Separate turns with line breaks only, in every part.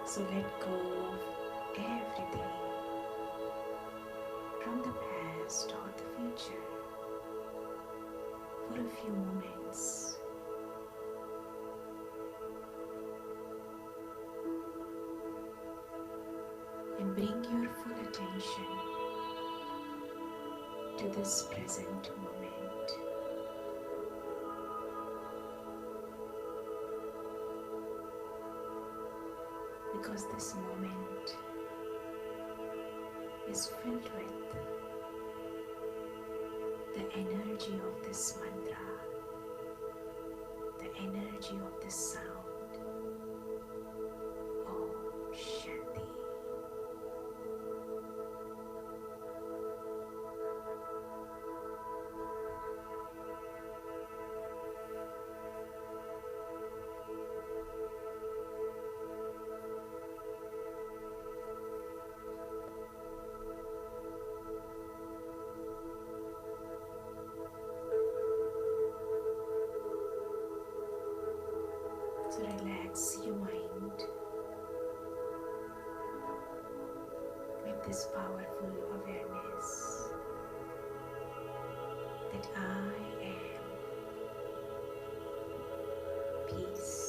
So let go of everything from the past or the future for a few moments. And bring your full attention to this present moment. Because this moment is filled with the energy of this mantra, the energy of this sound. Om Shanti. So relax your mind with this powerful awareness that I am peace.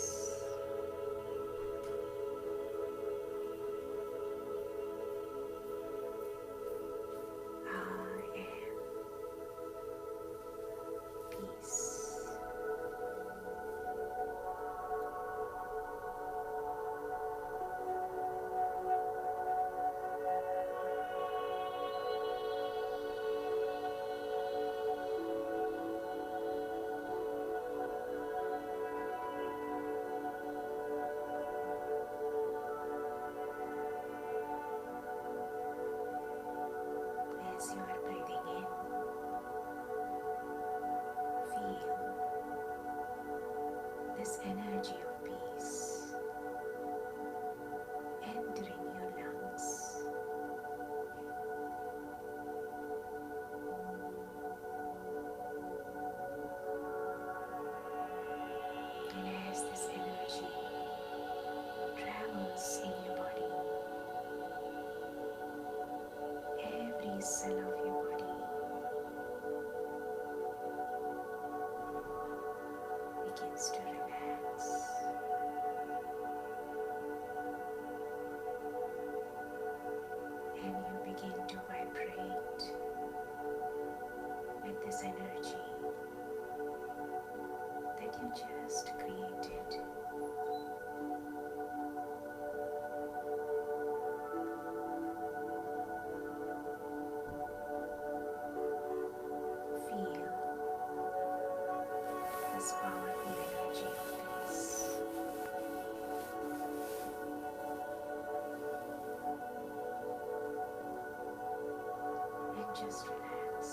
I am peace. As you are breathing in, feel this energy of peace entering your lungs. And as this energy travels in your body, every cell of your body begins to relax. And you begin to vibrate with this energy that you just created. Feel this powerful energy of peace. And just relax.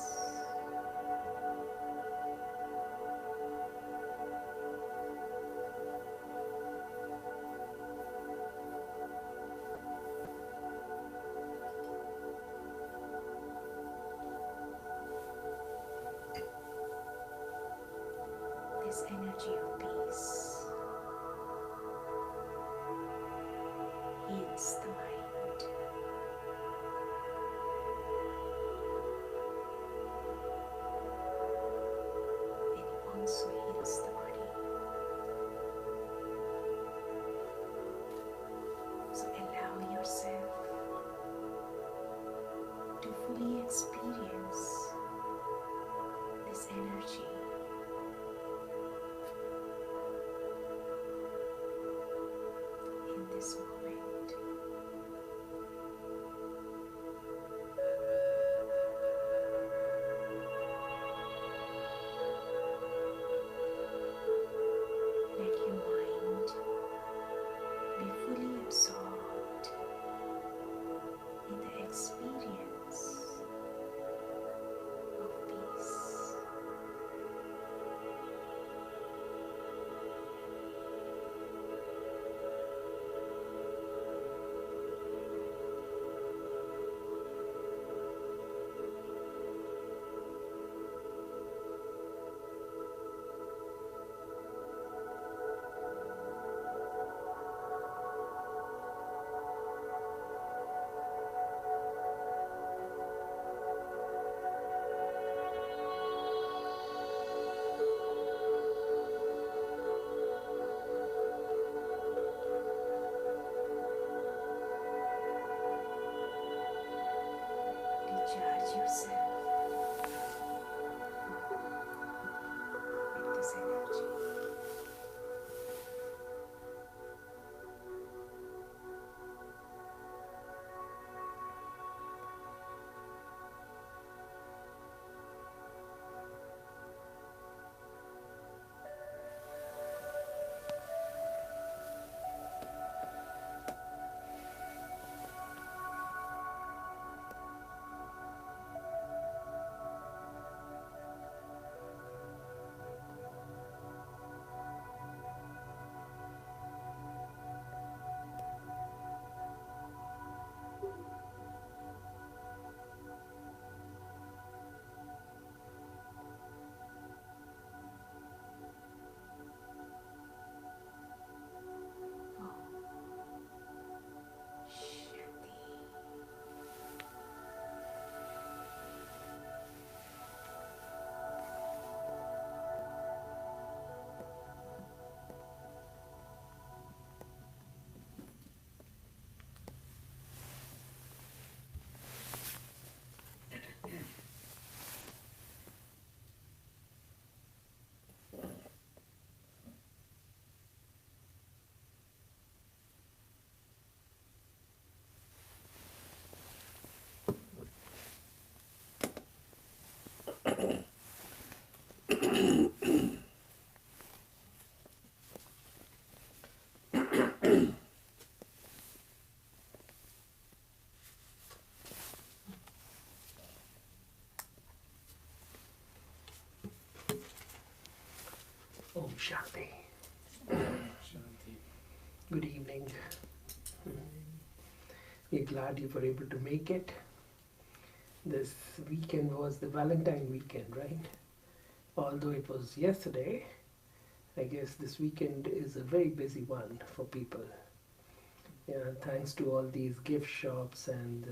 This energy of peace heals the mind, and it also heals the body. So allow yourself to fully experience this energy in this moment.
Om Shanti.
Shanti.
Good evening. We're glad you were able to make it. This weekend was the Valentine weekend, right? Although it was yesterday, I guess this weekend is a very busy one for people. Yeah, thanks to all these gift shops and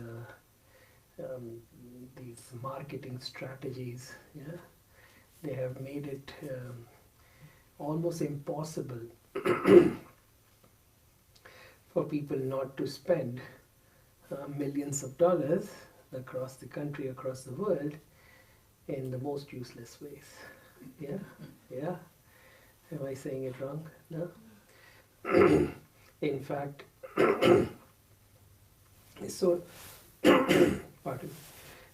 these marketing strategies, yeah, they have made it almost impossible for people not to spend millions of dollars across the country, across the world, in the most useless ways. Yeah, yeah. Am I saying it wrong? No. In fact, it's so pardon,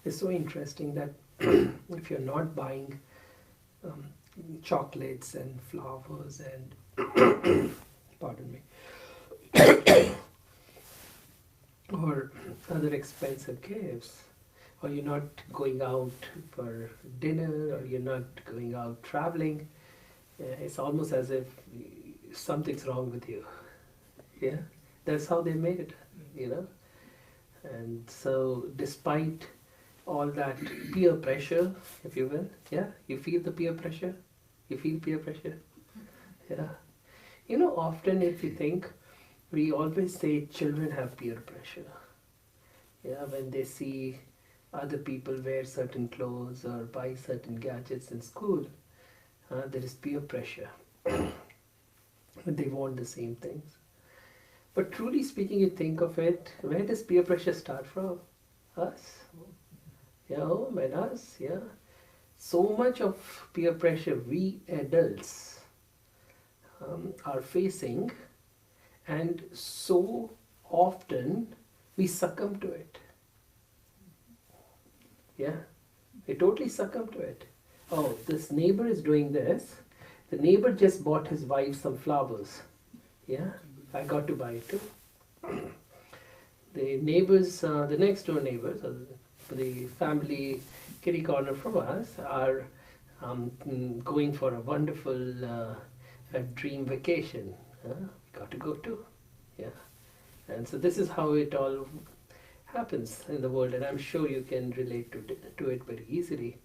it's so interesting that if you're not buying um, chocolates and flowers and pardon me, or other expensive gifts, or you're not going out for dinner, or you're not going out traveling, it's almost as if something's wrong with you. Yeah, that's how they made it, you know. And so, despite all that peer pressure, if you will, yeah, you feel the peer pressure. You feel peer pressure, yeah. You know, often if you think, we always say children have peer pressure. Yeah, when they see other people wear certain clothes or buy certain gadgets in school, there is peer pressure. They want the same things. But truly speaking, you think of it, where does peer pressure start from? Us. Yeah, home and us, yeah. So much of peer pressure we adults are facing, and so often we succumb to it. Yeah, we totally succumb to it. Oh, this neighbor is doing this. The neighbor just bought his wife some flowers. Yeah, I got to buy it too. The neighbors, the next door neighbors, the family kitty corner from us, are going for a wonderful a dream vacation. Got to go too. Yeah, and so this is how it all happens in the world, and I'm sure you can relate to it very easily.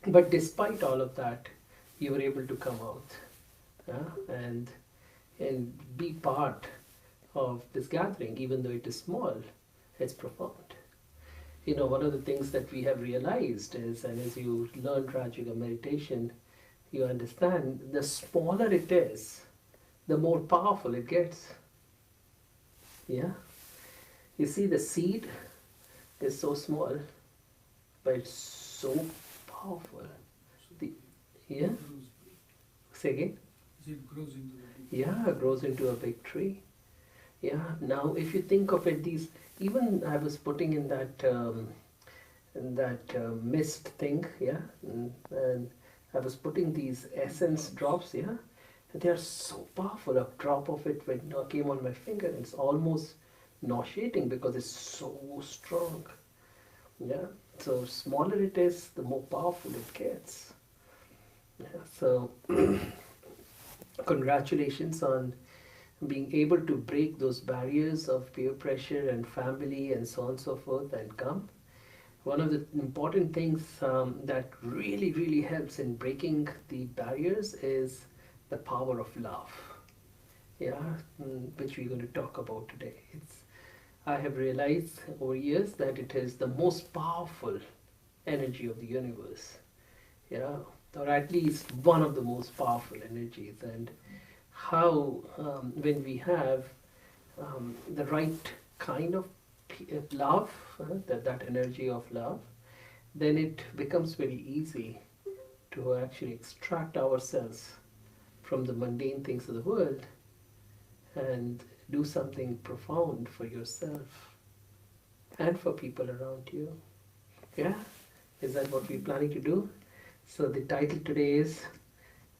But despite all of that, you were able to come out, and be part of this gathering, even though it is small. It's profound. You know, one of the things that we have realized is, and as you learn Rajayoga meditation, you understand the smaller it is, the more powerful it gets. Yeah, you see, the seed is so small, but it's so powerful. The, yeah, say again.
It grows into the big.
Yeah, grows into a big tree. Yeah. Now, if you think of it, these, even I was putting in that mist thing. Yeah, and I was putting these essence drops. Yeah, and they are so powerful. A drop of it when came on my finger, it's almost nauseating because it's so strong. Yeah. So smaller it is, the more powerful it gets. Yeah. So congratulations on being able to break those barriers of peer pressure and family and so on and so forth and come. One of the important things that really, really helps in breaking the barriers is the power of love. Yeah, which we're going to talk about today. I have realized over years that it is the most powerful energy of the universe. Yeah, or at least one of the most powerful energies. And how, when we have the right kind of love, that energy of love, then it becomes very easy to actually extract ourselves from the mundane things of the world and do something profound for yourself and for people around you. Yeah, is that what we're planning to do? So the title today is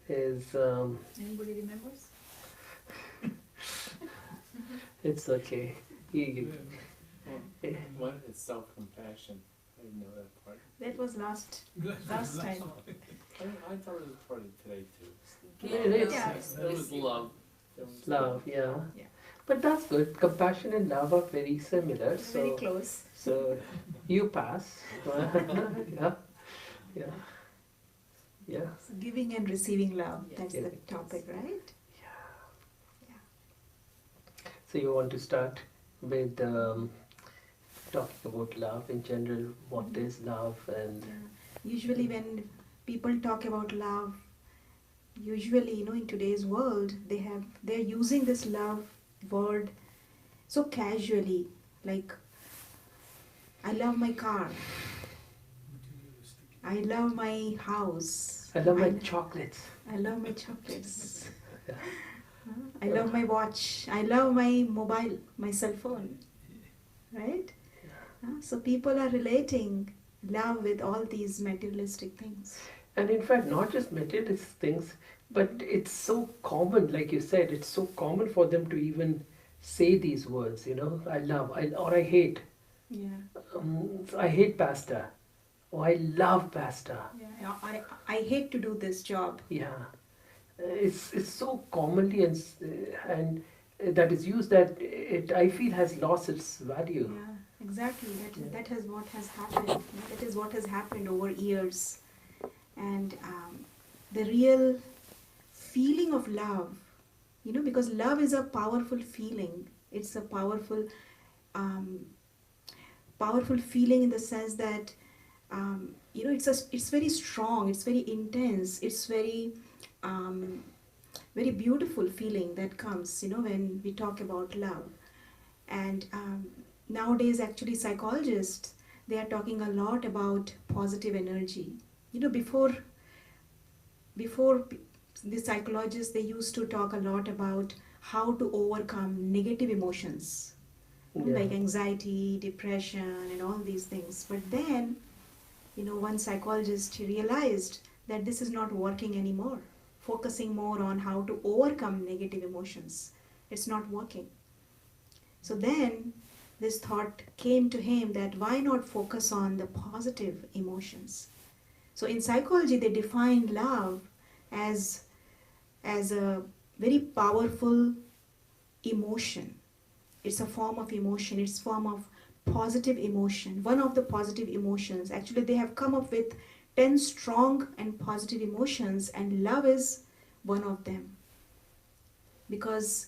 Anybody remembers?
it's okay.
One is self-compassion. I know that part.
That was last time.
I thought it was part of today too.
Yeah,
It was love. It was
love, yeah.
Yeah.
But that's good. Compassion and love are very similar.
Very close.
So you pass. Yeah, yeah, yeah.
So giving and receiving love,
Yes.
that's the topic, right?
So you want to start with talking about love in general. What is love and
Yeah. Usually when people talk about love, usually, in today's world, they're using this love word so casually, like, I love my car,
materialistic.
I love my house,
I love my chocolates.
I love my chocolates,
Yeah.
I love my watch, I love my mobile, my cell phone, right? So people are relating love with all these materialistic things.
And in fact, not just materialist things, but it's so common, like you said, it's so common for them to even say these words, I love, or I hate.
Yeah,
I hate pasta, or I love pasta.
yeah. I hate to do this job.
Yeah, it's so commonly and that is used that it I feel has lost its value.
Yeah, exactly. That is what has happened. That is what has happened over years, and the real feeling of love, because love is a powerful feeling. It's a um, powerful feeling in the sense that it's very strong. It's very intense. It's um, very beautiful feeling that comes. When we talk about love. And nowadays, actually, psychologists, they are talking a lot about positive energy. Before the psychologists, they used to talk a lot about how to overcome negative emotions,
Yeah.
like anxiety, depression, and all these things. But then, one psychologist realized that this is not working anymore. Focusing more on how to overcome negative emotions, it's not working. So then this thought came to him that why not focus on the positive emotions? So in psychology, they define love as a very powerful emotion. It's a form of emotion. It's a form of positive emotion. One of the positive emotions. Actually, they have come up with 10 strong and positive emotions, and love is one of them. Because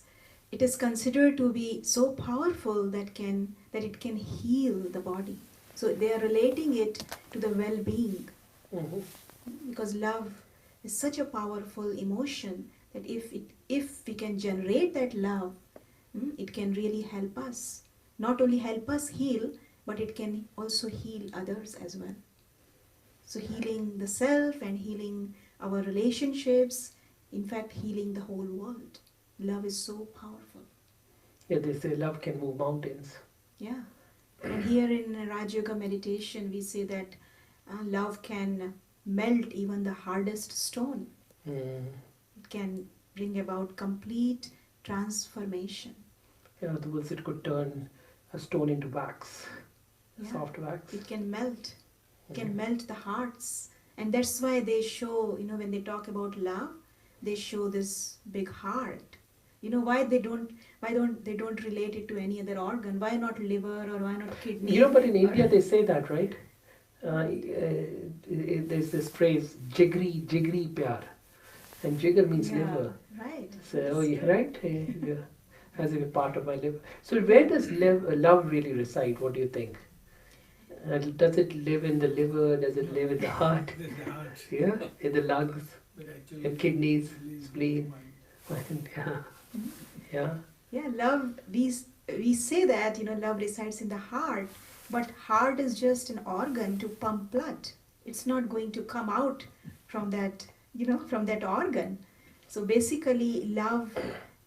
it is considered to be so powerful that it can heal the body. So they are relating it to the well-being,
Mhm.
because love is such a powerful emotion that if we can generate that love, it can really help us. Not only help us heal, but it can also heal others as well. So healing the self and healing our relationships, in fact healing the whole world. Love is so powerful.
Yeah, they say love can move mountains.
Yeah. And here in Raj Yoga meditation, we say that love can melt even the hardest stone.
Mm.
It can bring about complete transformation.
In other words, it could turn a stone into wax,
Yeah.
soft wax.
It can melt. It can
Mhm.
melt the hearts. And that's why they show, when they talk about love, they show this big heart. Why they don't relate it to any other organ? Why not liver, or why not kidney?
But in
Or-
India they say that, right? There's this phrase, jigri, jigri pyar. And jigger means
Yeah,
liver.
right.
So, right? Yeah. As if a part of my liver. So where does love really reside? What do you think? Does it live in the liver? Does it live in the heart?
The heart.
Yeah, in the lungs,
But actually,
in kidneys,
it leaves
spleen.
the mind.
Yeah, yeah.
Yeah, love, we say that, love resides in the heart, but heart is just an organ to pump blood. It's not going to come out from that organ. So basically, love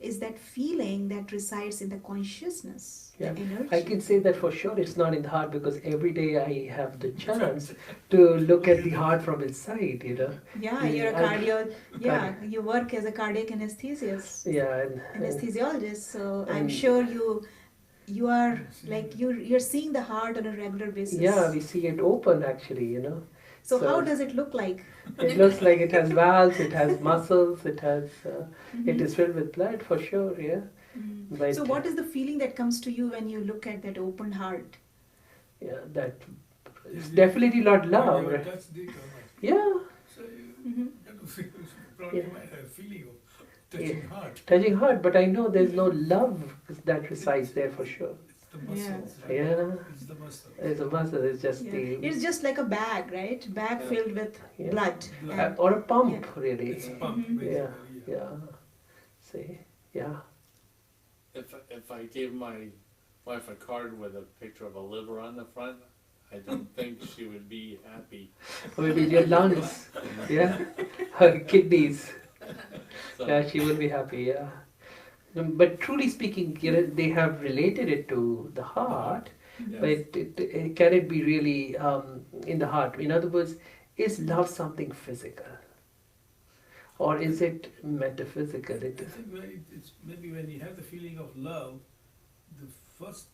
is that feeling that resides in the consciousness,
Yeah,
the energy.
I can say that for sure it's not in the heart because every day I have the chance to look at the heart from inside.
Yeah, you're a
And-
you work as a cardiac anesthesiologist.
Yeah,
Anesthesiologist, so I'm
and-
sure you are like you're seeing the heart on a regular basis.
yeah, we see it open actually.
So how
So
does it look like?
it looks like it has valves, it has muscles, it has, it
Mhm.
is filled with blood for sure, yeah.
Mm. So
But
what is the feeling that comes to you when you look at that open heart?
yeah, that it's
Is it-
definitely not
Have
love,
you ever
right?
touched it or not?
Yeah,
So you
Mhm.
got to feel, probably
yeah,
might have a feeling of
yeah.
touching heart.
Touching heart, but I know there's no love that resides
It's,
there for sure.
it's the
Yeah.
muscles, right?
Yeah,
It's the muscles.
it's a muscle, it's just
Yeah.
the,
It's just like a bag, right? Bag
Yeah.
filled with
yeah.
blood.
Blood.
And
Or a pump,
yeah.
really.
It's a
Yeah.
pump,
Mhm.
Yeah,
basically.
yeah. See, yeah.
If I gave my wife a card with a picture of a liver on the front, I don't think she would be happy.
Or maybe your lungs, yeah, her kidneys.
So
Yeah, she will be happy, yeah. But truly speaking, you know, they have related it to the heart,
Mhm.
but
yes,
can it be really in the heart? In other words, is love something physical? Or is it metaphysical?
I think it's maybe when you have the feeling of love, the first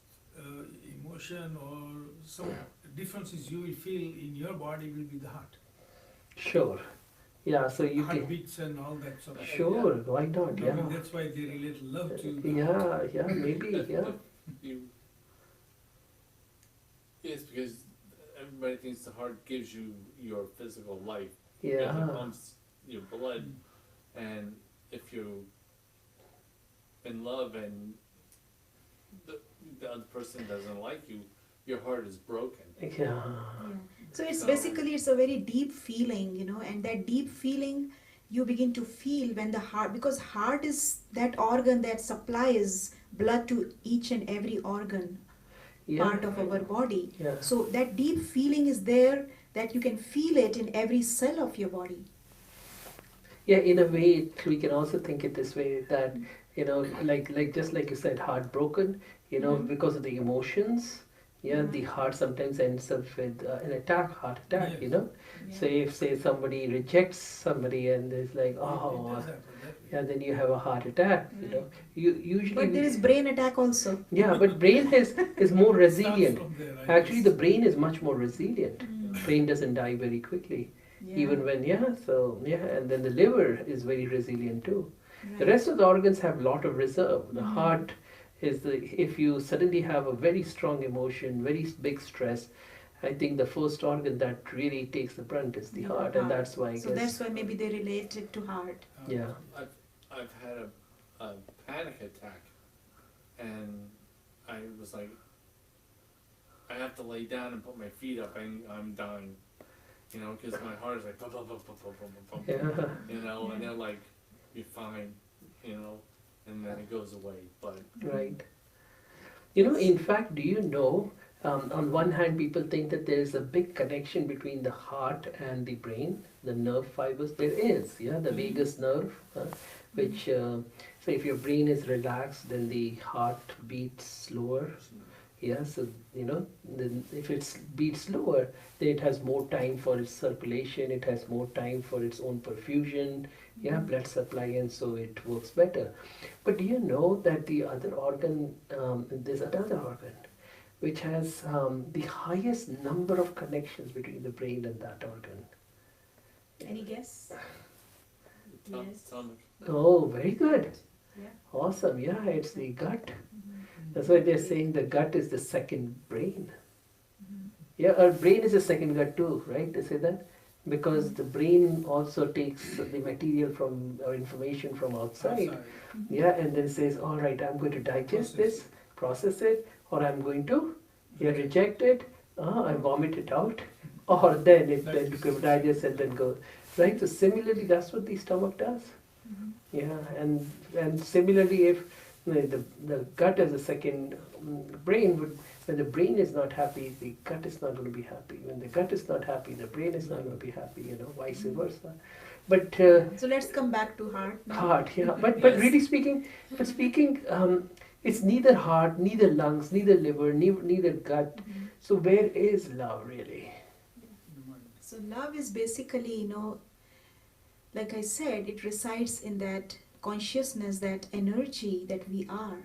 emotion or some differences you will feel in your body will be the heart.
Sure. Yeah, so you can.
Heartbeats and all that sort of stuff.
Sure, why not?
Maybe
Yeah.
that's why they relate love to the heart.
Yeah, maybe, yeah.
you yes, because everybody thinks the heart gives you your physical life. Because
Yeah.
it pumps your blood, and if you're in love and the other person doesn't like you, your heart is broken.
Yeah.
Yeah. So it's
So-
basically it's a very deep feeling, and that deep feeling you begin to feel when the heart, because heart is that organ that supplies blood to each and every organ
Yeah.
part of our body.
Yeah.
So that deep feeling is there that you can feel it in every cell of your body.
Yeah, in a way, we can also think it this way that, like just like you said, heartbroken,
Mhm.
because of the emotions. Yeah, the heart sometimes ends up with an attack, heart attack.
Yes.
So if say somebody rejects somebody and there's like,
It
oh,
does happen that way.
yeah, then you have a heart attack. You usually.
But there is brain attack also.
Yeah, but brain is more
It starts
resilient.
from there, I
Actually,
guess.
the brain is much more resilient.
Mm.
Brain doesn't die very quickly,
Yeah.
even when and then the liver is very resilient too. The
Right.
rest of the organs have a lot of reserve. The
Mhm.
heart is if you suddenly have a very strong emotion, very big stress, I think the first organ that really takes the brunt is the
Yeah,
heart, and that's why I
So
guess.
that's why maybe they relate it to heart.
Yeah.
I've had a panic attack, and I was like, I have to lay down and put my feet up, and I'm dying, because my heart is like, bum, bum, bum, bum, bum, bum, bum, bum,
Yeah.
and they're like, you're fine, and then it goes away. But
Right. In fact, do you know, on one hand, people think that there is a big connection between the heart and the brain, the nerve fibers. There is, yeah, the vagus nerve, which, so if your brain is relaxed, then the heart beats slower. Yeah, so, then if it's beats slower, then it has more time for its circulation, it has more time for its own perfusion, yeah, blood supply, and so it works better. But do you know that the other organ, there's another organ which has the highest number of connections between the brain and that organ?
Any guess?
the
Yes.
stomach,
Oh, very good.
Yeah.
Awesome. Yeah, it's the gut.
Mhm.
That's why they're saying the gut is the second brain.
Mhm.
Yeah, our brain is a second gut too, right? They say that because the brain also takes the material from or information from outside.
Outside.
Yeah, and then says, all right, I'm going to digest this, process it, or I'm going to reject it, I vomit it out, or then it then digests and then goes. Right? So similarly, that's what the stomach does.
Mhm.
Yeah, and similarly, if the gut as a second brain would, when the brain is not happy, the gut is not going to be happy. When the gut is not happy, the brain is not going to be happy. Vice versa. But
So let's come back to heart now.
heart, yeah. But
Yes.
really speaking, it's neither heart, neither lungs, neither liver, neither gut.
Mhm.
So where is love really?
The mind.
So love is basically, like I said, it resides in that consciousness, that energy that we are.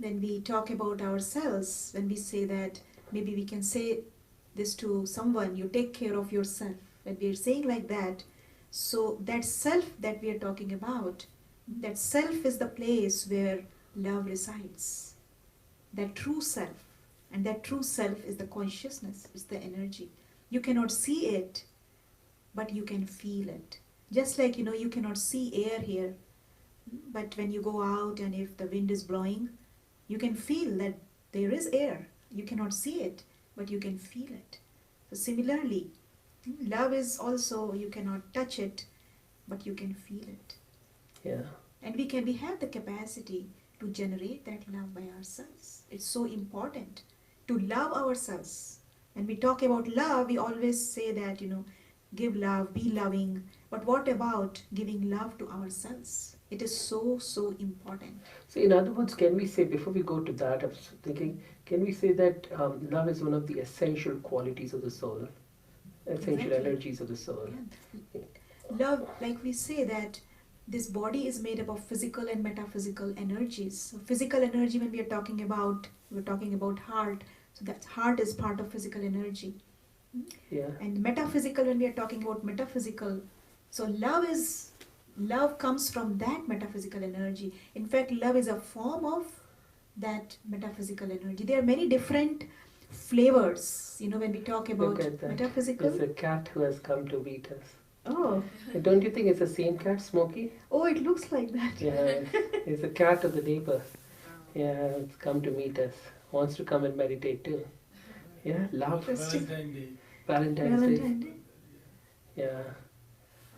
When we talk about ourselves, when we say that, maybe we can say this to someone, you take care of yourself. When we are saying like that, so that self that we are talking about, that self is the place where love resides. That true self. And that true self is the consciousness, is the energy. You cannot see it, but you can feel it. Just like, you cannot see air here, but when you go out and if the wind is blowing, you can feel that there is air. You cannot see it, but you can feel it. So similarly, love is also, you cannot touch it, but you can feel it.
Yeah.
And we have the capacity to generate that love by ourselves. It's so important to love ourselves. When we talk about love, we always say that, give love, be loving. But what about giving love to ourselves? It is so, so important.
So, in other words, can we say, before we go to that, I was thinking, can we say that love is one of the essential qualities of the soul, essential
Exactly.
energies of the soul?
Yeah. Love, like we say that this body is made up of physical and metaphysical energies. So physical energy, when we're talking about heart. So that heart is part of physical energy.
Yeah.
And metaphysical, when we are talking about metaphysical, so love comes from that metaphysical energy. In fact, love is a form of that metaphysical energy. There are many different flavors, when we talk
Look
about
at that.
metaphysical.
There's a cat who has come to meet us.
Oh,
Don't you think it's the same cat, Smokey?
oh, it looks like that.
Yeah, it's a cat of the neighbor. Yeah, it's come to meet us. Wants to come and meditate too. Yeah, love.
Interesting.
Valentine Day.
Valentine's Day.
Valentine Day.
Yeah.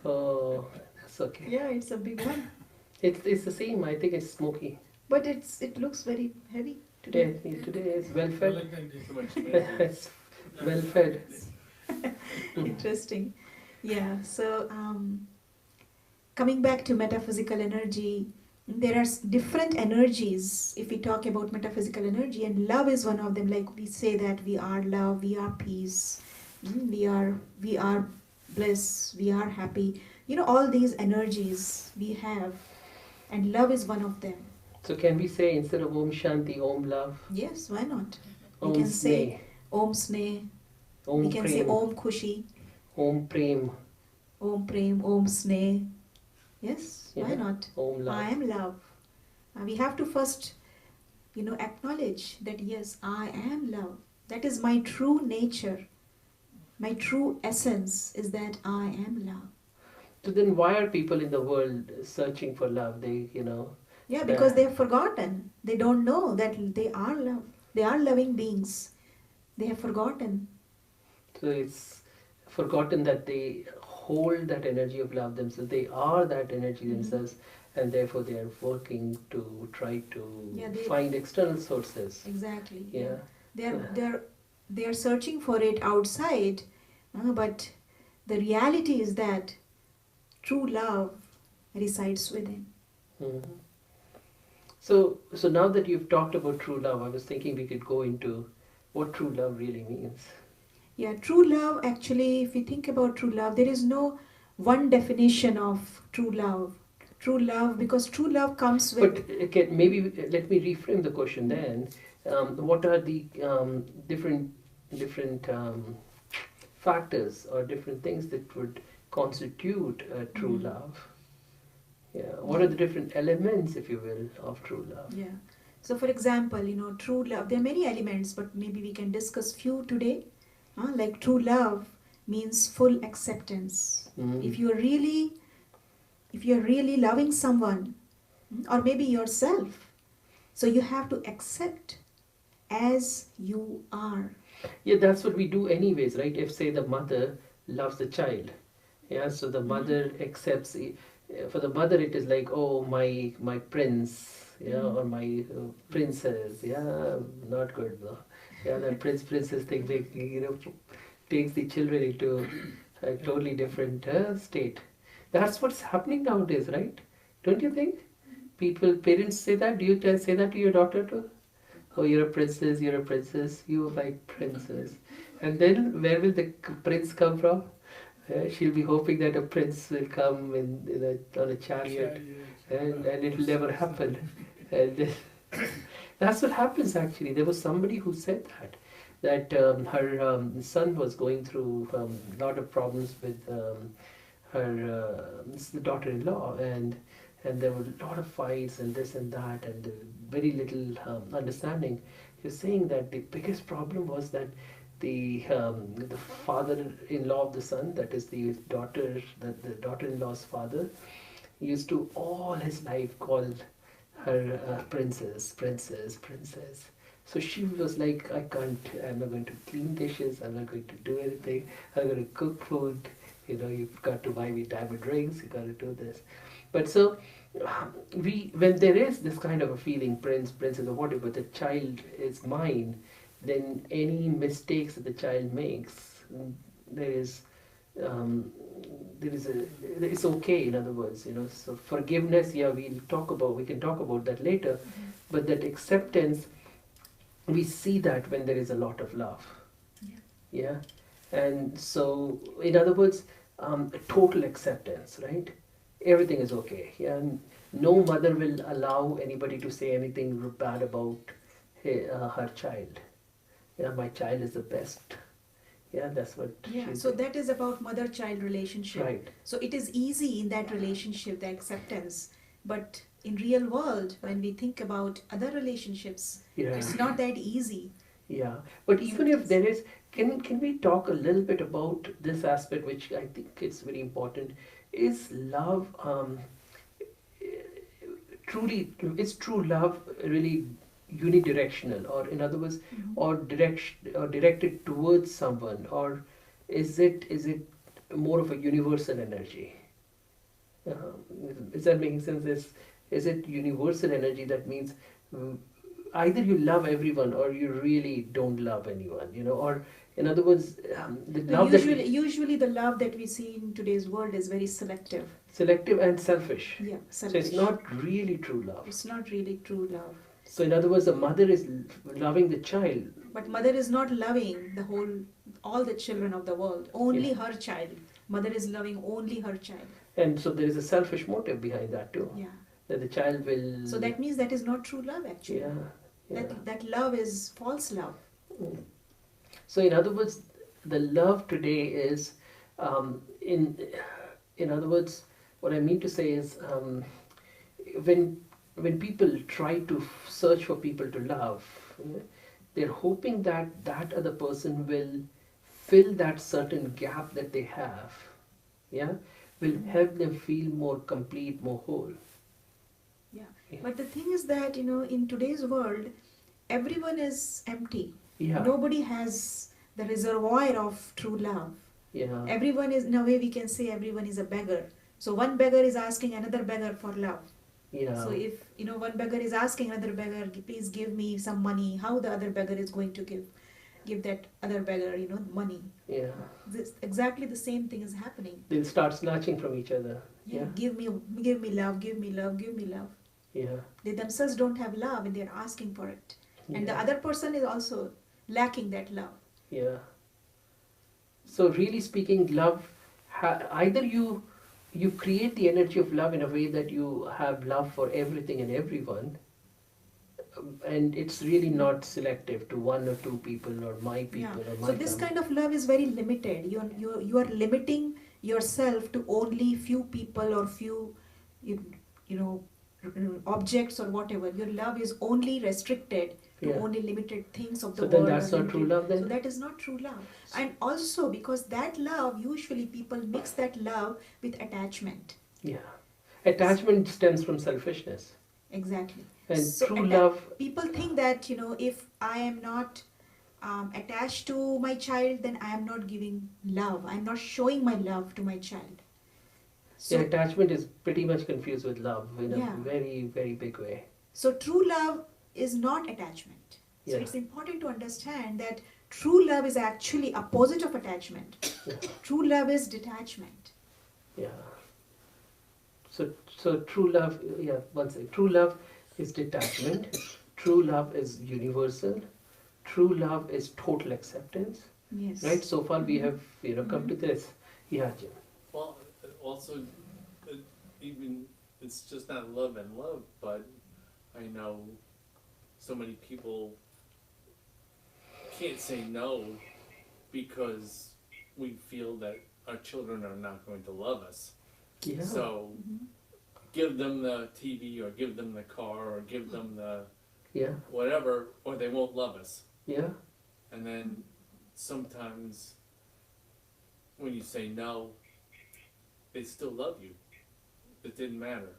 Oh, that's okay.
Yeah, it's a big one,
It's the same. I think it's Smokey.
but it looks very heavy
Today,
today.
today is well fed.
Valentine Day.
Too much space.
It's well fed.
Interesting. Yeah. So coming back to metaphysical energy, there are different energies. If we talk about metaphysical energy, and love is one of them. Like we say that we are love, we are peace, we are bliss, we are happy. All these energies we have, and love is one of them.
So can we say instead of Om Shanti, Om Love,
Yes, why not? We
Om
can say
Sneh,
Om Sneh.
Om
We can say
Prem,
Om Khushi,
Om Prem,
Om Prem, Om Sneh. Yes, why
Yeah.
not?
Om
I
Love.
am love. We have to first, acknowledge that yes, I am love. That is my true nature. My true essence is that I am love.
So then why are people in the world searching for love?
Yeah, because they have forgotten. They don't know that they are love. They are loving beings. They have forgotten.
So it's forgotten that they hold that energy of love themselves. They are that energy
Mhm.
themselves, and therefore they are working to try to
Yeah,
find external sources.
exactly.
Yeah.
They're
Yeah.
they're they're searching for it outside, but the reality is that true love resides within.
Mhm. So now that you've talked about true love, I was thinking we could go into what true love really means.
Yeah, true love, actually, if we think about true love, there is no one definition of true love. True love, because true love comes with.
But again, maybe let me reframe the question then. What are the different factors or different things that would constitute a true
Mm.
love? Yeah. What are the different elements, if you will, of true love?
Yeah. So, for example, true love, there are many elements, but maybe we can discuss few today. Like true love means full acceptance.
Mm.
If you're really loving someone, or maybe yourself, so you have to accept as you are.
Yeah, that's what we do anyways, right? If say the mother loves the child, yeah, so the mother accepts. For the mother, it is like, oh, my prince, yeah,
Mhm.
or my princess, yeah, not good though. Yeah, that princess thing, takes the children into a totally different state. That's what's happening nowadays, right? Don't you think? Parents say that. Do you say that to your daughter too? Oh, you're a princess, you're a princess, you like princess. And then where will the prince come from? She'll be hoping that a prince will come on a chariot, and it'll never happen. And that's what happens actually. There was somebody who said that. that her son was going through a lot of problems with her daughter-in-law, and there were a lot of fights and this and that, and very little understanding. He was saying that the biggest problem was that the father-in-law of the son, that is the daughter-in-law's father, used to all his life call her princess, princess, princess. So she was like, I can't, I'm not going to clean dishes, I'm not going to do anything, I'm going to cook food, you've got to buy me diamond rings, you got to do this. But so, when there is this kind of a feeling, prince, princess, or whatever, the child is mine, then any mistakes that the child makes, there is um, there is a it's okay, in other words, so forgiveness, yeah, we can talk about that later, but that acceptance, we see that when there is a lot of love.
Yeah.
Yeah. And so, in other words, total acceptance, right? Everything is okay. Yeah. And no mother will allow anybody to say anything bad about her child. Yeah, my child is the best. Yeah, that's what
Yeah,
she's
so that is about mother-child relationship.
right.
So it is easy in that relationship, the acceptance. But in real world, when we think about other relationships,
Yeah.
it's not that easy.
Yeah, but even if
Acceptance.
there is, can we talk a little bit about this aspect, which I think is very important? Is love truly, is true love really unidirectional, or in other words,
Mhm.
or directed towards someone, or is it more of a universal energy? Is that making sense? Is it universal energy that means mm, either you love everyone or you really don't love anyone, or in other words, the
No,
love that we
usually the love that we see in today's world is very selective.
selective and selfish.
Yeah,
So it's
selfish.
not really true love.
It's not really true love.
So in other words, the mother is loving the child.
But mother is not loving all the children of the world. Only
Yeah.
her child. Mother is loving only her child.
And so there is a selfish motive behind that too.
Yeah.
That the child will.
So that means that is not true love actually.
Yeah. Yeah.
That love is false love.
Mm. So in other words, the love today is, in other words, what I mean to say is, when people try to search for people to love, they're hoping that that other person will fill that certain gap that they have. Yeah, will help them feel more complete, more whole.
Yeah.
Yeah.
But the thing is that, in today's world, everyone is empty.
Yeah.
Nobody has the reservoir of true love.
Yeah.
Everyone is, in a way, we can say everyone is a beggar. So one beggar is asking another beggar for love.
Yeah.
So if, one beggar is asking another beggar, please give me some money, how the other beggar is going to give that other beggar, money.
Yeah.
Exactly the same thing is happening.
They'll start snatching from each other. Yeah.
Give me love, give me love, give me love.
Yeah.
They themselves don't have love and they're asking for it. And the
Yeah.
other person is also lacking that love.
Yeah. So really speaking, love, either you create the energy of love in a way that you have love for everything and everyone, and it's really not selective to one or two people or my people or my
So this
family.
kind of love is very limited. You are limiting yourself to only few people or few you, you know objects or whatever. Your love is only restricted to
Yeah.
only limited things of the
So then
world.
that's
or
not true
limited-
love then?
So that is not true love. And also because that love, usually people mix that love with attachment.
Yeah. Attachment stems from selfishness.
Exactly.
And
So
true love,
people think that if I am not attached to my child, then I am not giving love. I am not showing my love to my child. So,
attachment is pretty much confused with love in a
Yeah.
very, very big way.
so true love is not attachment. So
Yeah.
it's important to understand that true love is actually opposite of attachment.
Yeah.
True love is detachment.
Yeah. So true love, yeah, one second. True love is detachment. True love is universal. True love is total acceptance.
Yes.
Right? So far we have, come to this. Yeah, Jim.
Well, also, even it's just not love and love, but I know so many people can't say no because we feel that our children are not going to love us.
Yeah.
So give them the TV or give them the car or give them the
Yeah.
whatever, or they won't love us.
Yeah.
And then sometimes when you say no, they still love you. It didn't matter,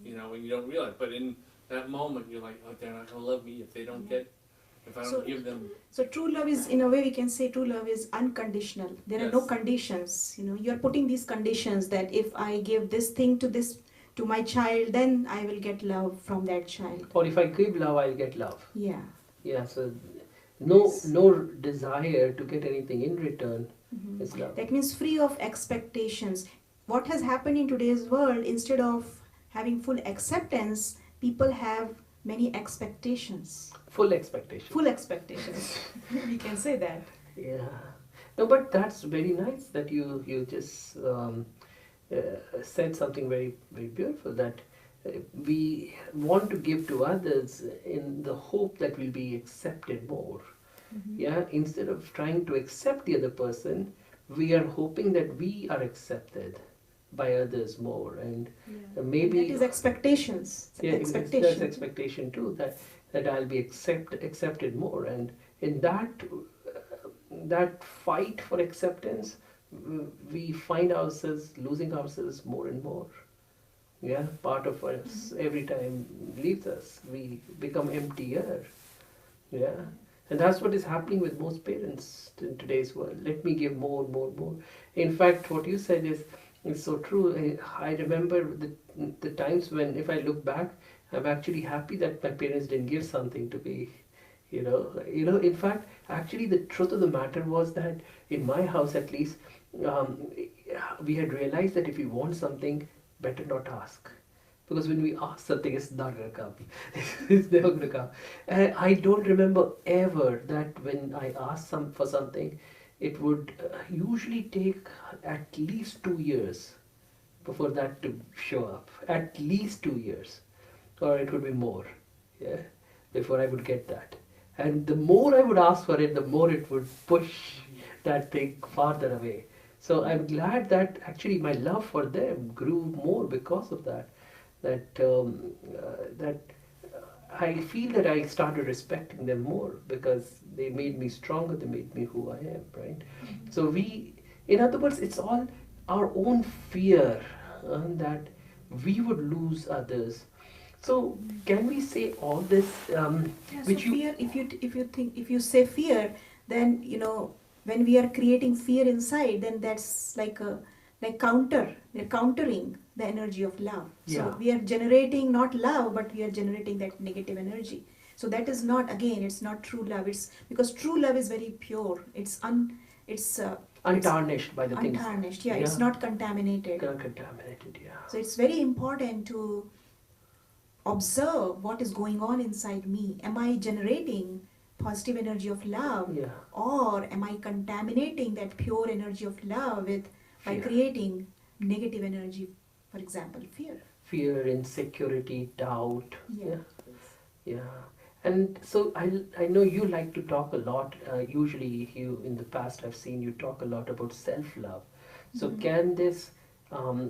and you don't realize. But in that moment, you're like, oh, they're not gonna love me if they don't get, if I don't
So,
give them.
so true love is, in a way, we can say true love is unconditional. There are no
Yes.
conditions. You are putting these conditions that if I give this thing to my child, then I will get love from that child.
Or if I give love, I'll get love.
Yeah.
Yeah. So no,
Yes.
no desire to get anything in return is love.
That means free of expectations. What has happened in today's world, instead of having full acceptance, people have many expectations.
Full expectation.
Full expectations. We can say that.
Yeah. No, but that's very nice that you just said something very very beautiful, that we want to give to others in the hope that we'll be accepted more. Yeah. Instead of trying to accept the other person, we are hoping that we are accepted by others more, and maybe
That is expectations.
yeah, that's
Expectation.
expectation too, that I'll be accepted more, and in that fight for acceptance, we find ourselves losing ourselves more and more. Yeah, part of us every time leaves us. We become emptier. Yeah, and that's what is happening with most parents in today's world. Let me give more, more, more. In fact, what you said is so true. I remember the times when, if I look back, I'm actually happy that my parents didn't give something to me. In fact, actually, the truth of the matter was that in my house, at least, um, we had realized that if we want something, better not ask. Because when we ask something, it's not going to come. It's never going to come. And I don't remember ever that when I asked for something, it would usually take at least 2 years before that to show up. At least 2 years. Or it would be more. Yeah. Before I would get that. And the more I would ask for it, the more it would push that thing farther away. So I'm glad that actually my love for them grew more because of that. That I feel that I started respecting them more because they made me stronger. They made me who I am, right? So in other words, it's all our own fear that we would lose others. So can we say all this? Which
so fear. If you say fear, then when we are creating fear inside, then that's like counter. We're countering the energy of love.
Yeah.
So we are generating not love, but we are generating that negative energy. So that is not, again, it's not true love. It's because true love is very pure. It's
untarnished by the things.
Untarnished. Yeah, it's not contaminated.
Contaminated. Yeah.
So it's very important to observe what is going on inside me. Am I generating positive energy of love,
Yeah.
or am I contaminating that pure energy of love by
Fear.
creating negative energy, for example, fear?
Fear, insecurity, doubt.
Yeah.
Yeah. And so I know you like to talk a lot. Usually, in the past, I've seen you talk a lot about self-love. So can this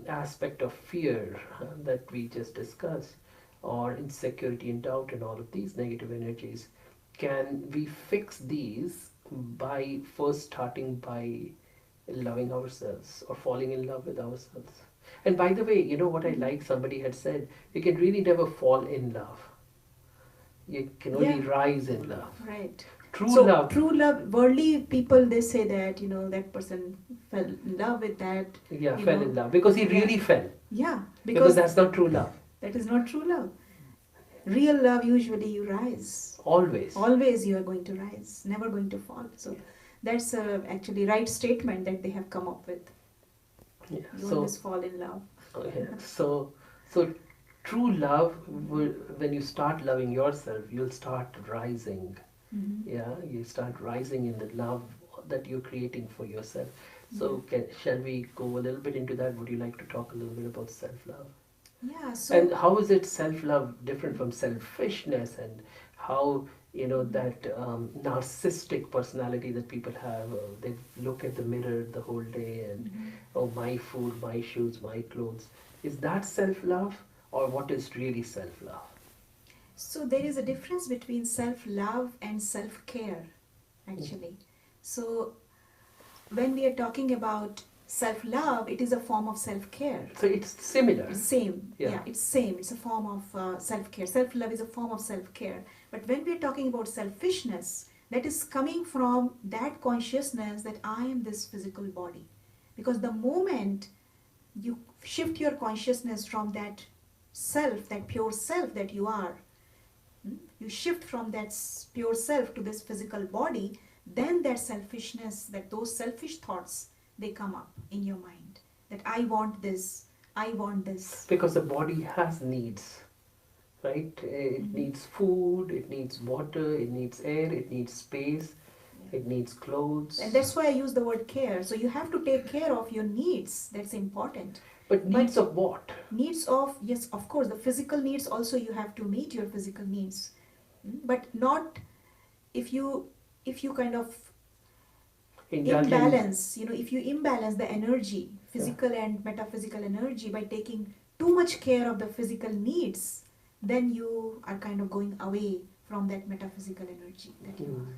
aspect of fear that we just discussed, or insecurity and doubt and all of these negative energies, can we fix these by first starting by loving ourselves or falling in love with ourselves? And by the way, what I like, somebody had said, you can really never fall in love. You can only rise in love.
Right.
True love.
True love, worldly people, they say that, that person fell in love with that.
Yeah, fell in love. Because he really fell.
Yeah.
Because that's not true love.
That is not true love. Real love, usually you rise.
Always.
Always you are going to rise, never going to fall. So that's actually right statement that they have come up with.
Yeah.
You always fall in love.
So true love, when you start loving yourself, you'll start rising. Yeah, you start rising in the love that you're creating for yourself. So shall we go a little bit into that? Would you like to talk a little bit about self-love?
Yeah. So
And how is it self-love different from selfishness, and how that narcissistic personality that people have. They look at the mirror the whole day and, oh, my food, my shoes, my clothes. Is that self-love, or what is really self-love?
So there is a difference between self-love and self-care, actually. So when we are talking about self-love, it is a form of self-care.
So it's similar.
It's same.
Yeah.
Yeah, it's same. It's a form of self-care. Self-love is a form of self-care. But when we are talking about selfishness, that is coming from that consciousness that I am this physical body. Because the moment you shift your consciousness from that self, that pure self that you are, you shift from that pure self to this physical body, then that selfishness, that those selfish thoughts, they come up in your mind. That I want this, I want this.
Because the body has needs, right? It
Mhm.
needs food, it needs water, it needs air, it needs space,
Yeah.
it needs clothes.
And that's why I use the word care. So you have to take care of your needs. That's important.
But needs
But
of what?
needs of, yes, of course, the physical needs also you have to meet your physical needs. But not if you kind of
Indulge in-
imbalance, if you imbalance the energy, physical and metaphysical energy, by taking too much care of the physical needs, then you are kind of going away from that metaphysical energy that you are.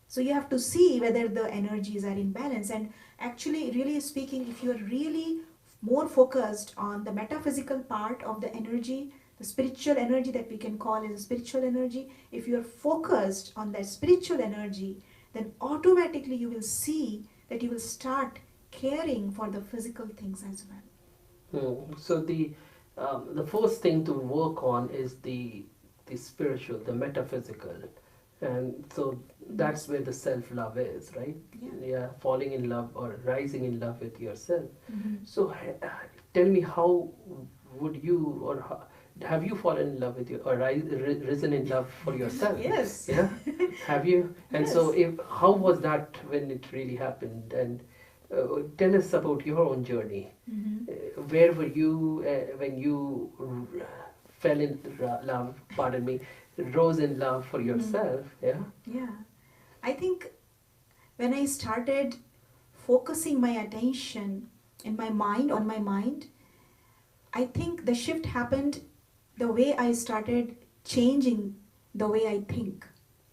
So you have to see whether the energies are in balance. And actually, really speaking, if you are really more focused on the metaphysical part of the energy, the spiritual energy that we can call as a spiritual energy, if you are focused on that spiritual energy, then automatically you will see that you will start caring for the physical things as well.
So the first thing to work on is the spiritual, the metaphysical, and so that's where the self love is, right?
Yeah.
Falling in love or rising in love with yourself.
Mhm.
So tell me, how would you, or have you fallen in love with you, or risen in love for yourself?
Yes.
Yeah, have you? And so,
Yes.
if how was that when it really happened? And tell us about your own journey.
Mhm.
Where were you when you fell in love? Pardon me, rose in love for
Mhm.
yourself. Yeah.
Yeah. I think when I started focusing my attention in my mind, on my mind, I think the shift happened the way I started changing the way I think.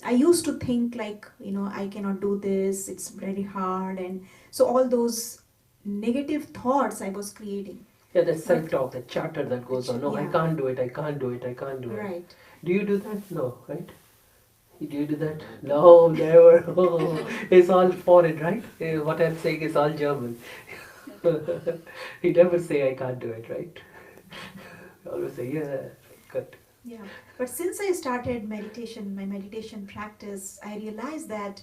I used to think like, I cannot do this, it's very hard, and so all those negative thoughts I was creating.
Yeah, the
But
self-talk, the chatter that goes on. No, I
yeah,
can't do it. I can't do it. I can't do it.
right.
Do you do that? No, right? Do you do that? No, never. Oh, it's all foreign, right? What I'm saying is all German. You never say I can't do it, right? You always say, yeah, good.
Yeah. But since I started meditation, my meditation practice, I realized that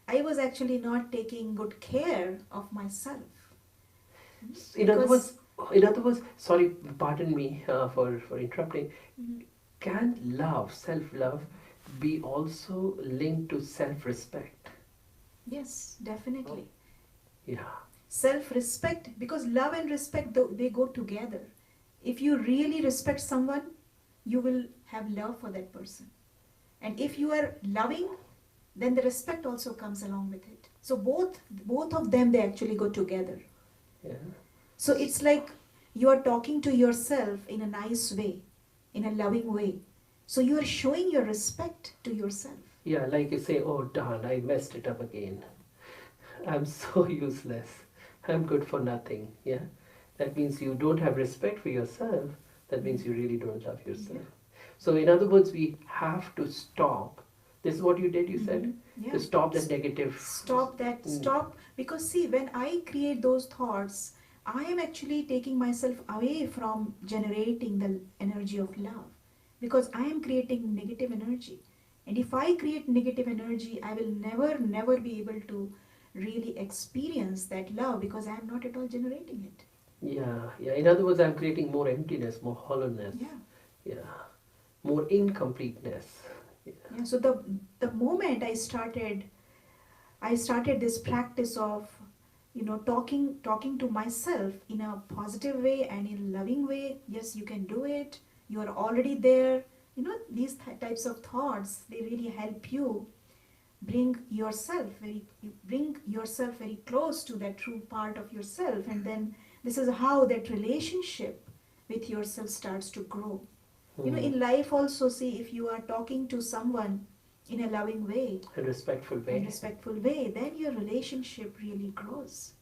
I was actually not taking good care of myself.
In other
Because
words, in other words, sorry, pardon me for interrupting.
Mhm.
Can love, self-love, be also linked to self-respect?
Yes, definitely.
Yeah.
Self-respect, because love and respect, they go together. If you really respect someone, you will have love for that person. And if you are loving, then the respect also comes along with it. So both of them, they actually go together.
Yeah.
So it's like you are talking to yourself in a nice way, in a loving way. So you are showing your respect to yourself.
Yeah, like you say, oh darn, I messed it up again. I'm so useless. I'm good for nothing. Yeah. That means you don't have respect for yourself. That means you really don't love yourself. So, in other words, we have to stop. This is what you did, you said?
Yeah.
To stop that negative.
Stop that.
Mm.
Stop. Because see, when I create those thoughts, I am actually taking myself away from generating the energy of love. Because I am creating negative energy. And if I create negative energy, I will never be able to really experience that love because I am not at all generating it.
Yeah, yeah. In other words, I'm creating more emptiness, more hollowness.
Yeah.
Yeah. More incompleteness. Yeah.
Yeah. So the moment I started this practice of talking to myself in a positive way and in a loving way. Yes, you can do it. You are already there. These types of thoughts, they really help you bring yourself very close to that true part of yourself, and then this is how that relationship with yourself starts to grow. In life also, see, if you are talking to someone in a loving way
A respectful
and
way.
respectful way, then your relationship really grows.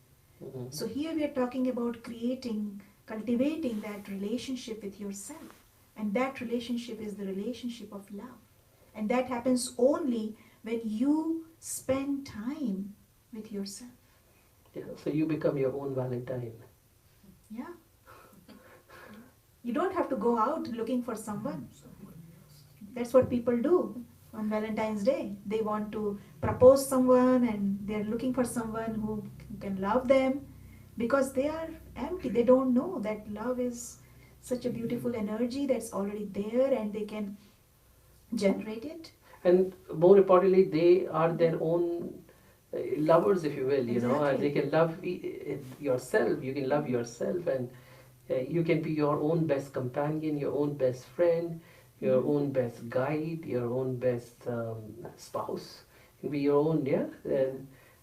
Hmm.
So here we are talking about cultivating that relationship with yourself. And that relationship is the relationship of love. And that happens only when you spend time with yourself.
Yeah, so you become your own Valentine.
Yeah. You don't have to go out looking for someone. That's what people do on Valentine's Day. They want to propose someone and they're looking for someone who can love them because they are empty. They don't know that love is such a beautiful energy that's already there and they can generate it.
And more importantly, they are their own lovers, if you will, and they
Exactly.
can love yourself. You can love yourself, and you can be your own best companion, your own best friend, your
Mhm.
own best guide, your own best spouse. You can be your own, yeah.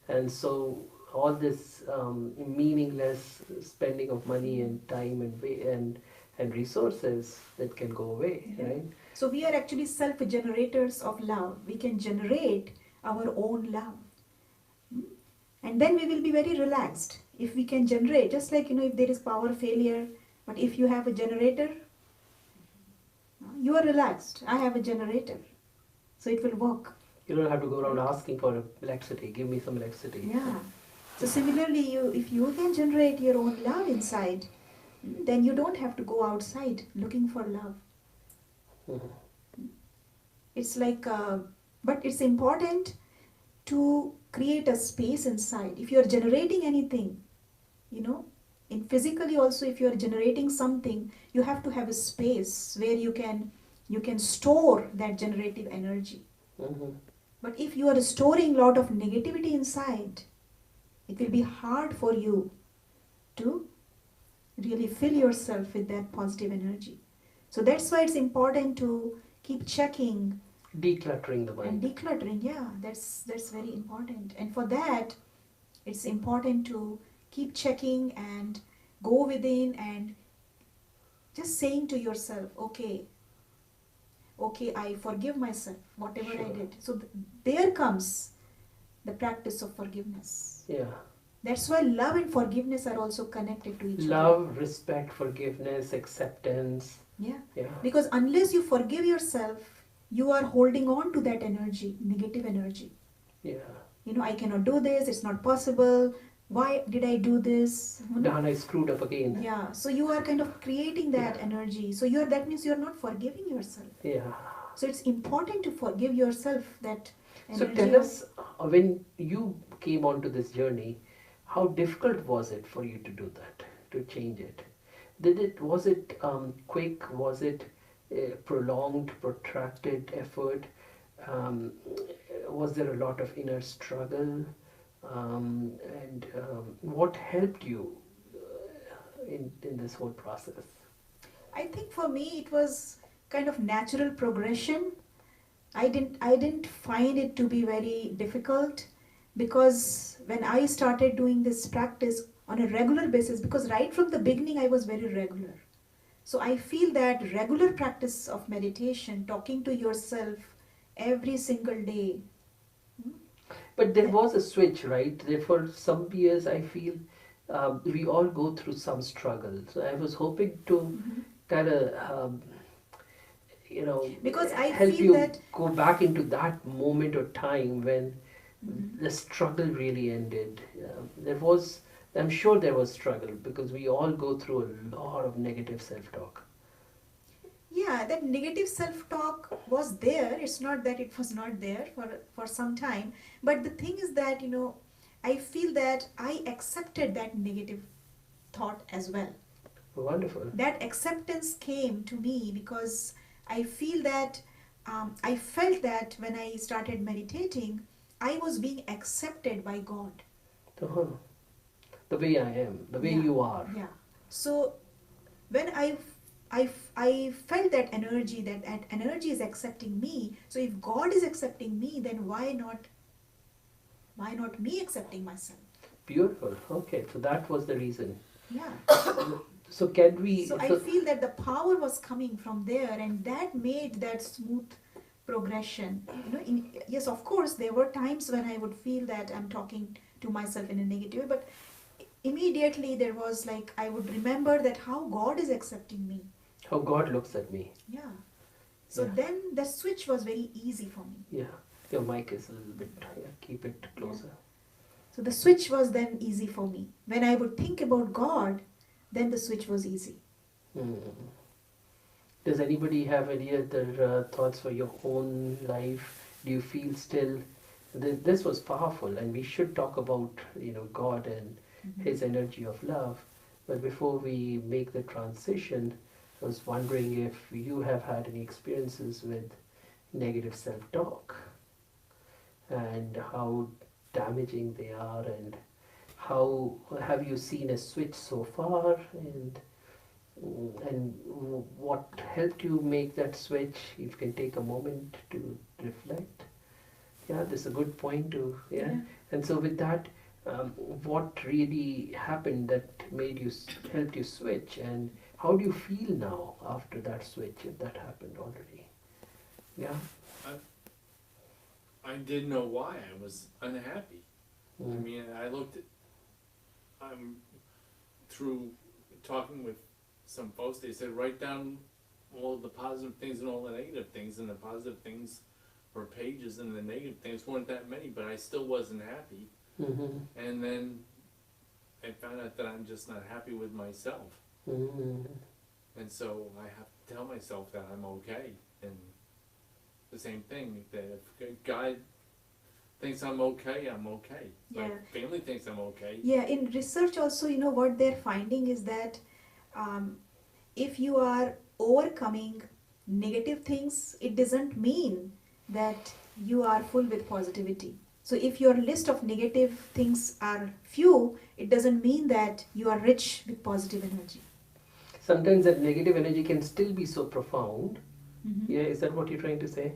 And so all this meaningless spending of money and time and resources that can go away,
Yeah.
right?
So we are actually self generators of love. We can generate our own love. Hmm? And then we will be very relaxed if we can generate. Just like, if there is power failure, but if you have a generator, you are relaxed. I have a generator. So it will work.
You don't have to go around asking for electricity. Give me some electricity.
Yeah. So similarly, if you can generate your own love inside, then you don't have to go outside looking for love.
Mhm.
It's like, but it's important to create a space inside. If you're generating anything, you know, in physically also, if you're generating something, you have to have a space where you can store that generative energy.
Mhm.
But if you are storing a lot of negativity inside, it will be hard for you to really fill yourself with that positive energy. So that's why it's important to keep checking
Decluttering the
and
mind.
decluttering. Yeah, that's very important. And for that, it's important to keep checking and go within and just saying to yourself, okay, I forgive myself, whatever I
Sure.
did. So there comes the practice of forgiveness.
Yeah.
That's why love and forgiveness are also connected to each other.
Love, respect, forgiveness, acceptance.
Yeah.
Yeah.
Because unless you forgive yourself, you are holding on to that energy, negative energy.
Yeah.
I cannot do this, it's not possible. Why did I do this?
Darn, I screwed up again.
Yeah. So you are kind of creating
Yeah.
that energy. So that means you're not forgiving yourself.
Yeah.
So it's important to forgive yourself that
So
energy
tell
of.
us, when you came onto this journey, how difficult was it for you to do that, to change it? Was it quick? Was it prolonged, protracted effort? Um, was there a lot of inner struggle? And what helped you in this whole process?
I think for me it was kind of natural progression. I didn't find it to be very difficult because when I started doing this practice on a regular basis, because right from the beginning I was very regular. So I feel that regular practice of meditation, talking to yourself every single day. Hmm?
But there
That,
was a switch, right? There for some years, I feel we all go through some struggle. So I was hoping to
Mhm.
kind of, you know,
Because I
help
feel
you
that.
go back into that moment or time when
Mhm.
the struggle really ended. I'm sure there was struggle because we all go through a lot of negative self-talk.
Yeah, that negative self-talk was there. It's not that it was not there for some time. But the thing is that, I feel that I accepted that negative thought as well.
Wonderful.
That acceptance came to me because I feel that I felt that when I started meditating, I was being accepted by God.
Uh-huh. The way I am, the way
Yeah,
you are.
yeah. So when I I felt that energy, that energy is accepting me. So if God is accepting me, then why not me accepting myself?
Beautiful. Okay, so that was the reason.
Yeah.
So can we?
So I feel that the power was coming from there, and that made that smooth progression. Yes, of course, there were times when I would feel that I'm talking to myself in a negative way, but immediately there was like I would remember that how God is accepting me.
How God looks at me.
Yeah. So
Yeah.
then the switch was very easy for me.
Yeah. Your mic is a little bit. Yeah, keep it closer.
So the switch was then easy for me. When I would think about God, then the switch was easy.
Hmm. Does anybody have any other thoughts for your own life? Do you feel still? This was powerful, and we should talk about God and His energy of love. But before we make the transition, I was wondering if you have had any experiences with negative self-talk and how damaging they are, and how have you seen a switch so far, and what helped you make that switch? If you can take a moment to reflect. Yeah, this is a good point to, yeah. And so with that, what really happened that made you, helped you switch, and how do you feel now after that switch, if that happened already? Yeah.
I didn't know why I was unhappy. I mean, I looked at, through talking with some folks, they said write down all the positive things and all the negative things, and the positive things were pages and the negative things weren't that many, but I still wasn't happy.
Mm-hmm.
And then I found out that I'm just not happy with myself.
Mm-hmm.
And so I have to tell myself that I'm okay. And the same thing, that if God thinks I'm okay, I'm okay. My family thinks I'm okay.
Yeah, in research also, what they're finding is that if you are overcoming negative things, it doesn't mean that you are full with positivity. So if your list of negative things are few, it doesn't mean that you are rich with positive energy.
Sometimes that negative energy can still be so profound.
Mm-hmm.
Yeah, is that what you're trying to say?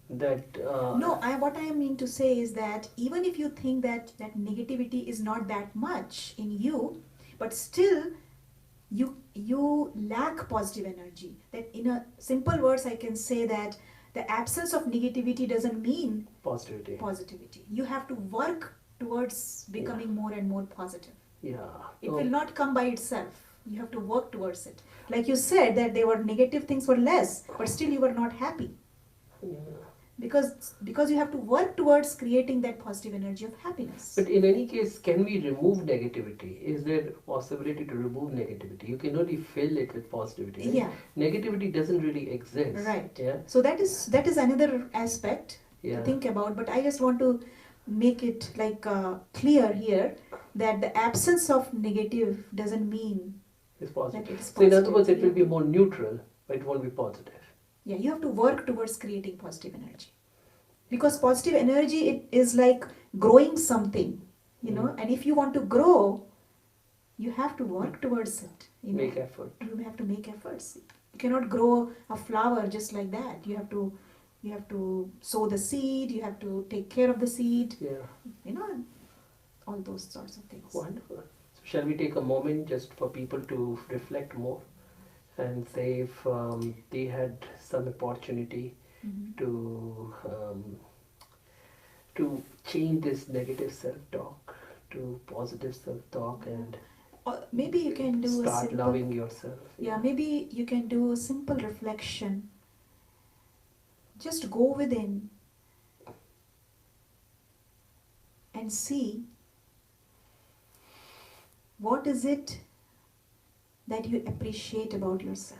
That
No, what I mean to say is that even if you think that negativity is not that much in you, but still you lack positive energy. That in a simple words, I can say that the absence of negativity doesn't mean positivity. You have to work towards becoming more and more positive.
Yeah.
It will not come by itself. You have to work towards it. Like you said that there were negative things were less, but still you were not happy.
Yeah.
Because you have to work towards creating that positive energy of happiness.
But in any case, can we remove negativity? Is there a possibility to remove negativity? You can only fill it with positivity. Right?
Yeah.
Negativity doesn't really exist.
Right.
Yeah.
So that is another aspect to think about. But I just want to make it like clear here that the absence of negative doesn't mean
it's positive.
that it is
positive. So in
positive.
other words, it will be more neutral, but it won't be positive.
Yeah, you have to work towards creating positive energy. Because positive energy, it is like growing something, and if you want to grow, you have to work towards it.
Make effort.
You have to make efforts. You cannot grow a flower just like that. You have to sow the seed, you have to take care of the seed.
Yeah.
All those sorts of things.
Wonderful. So shall we take a moment just for people to reflect more and say if they had some opportunity to change this negative self-talk to positive self-talk, and
or maybe you can do
start loving yourself.
Yeah, maybe you can do a simple reflection. Just go within and see what is it that you appreciate about yourself.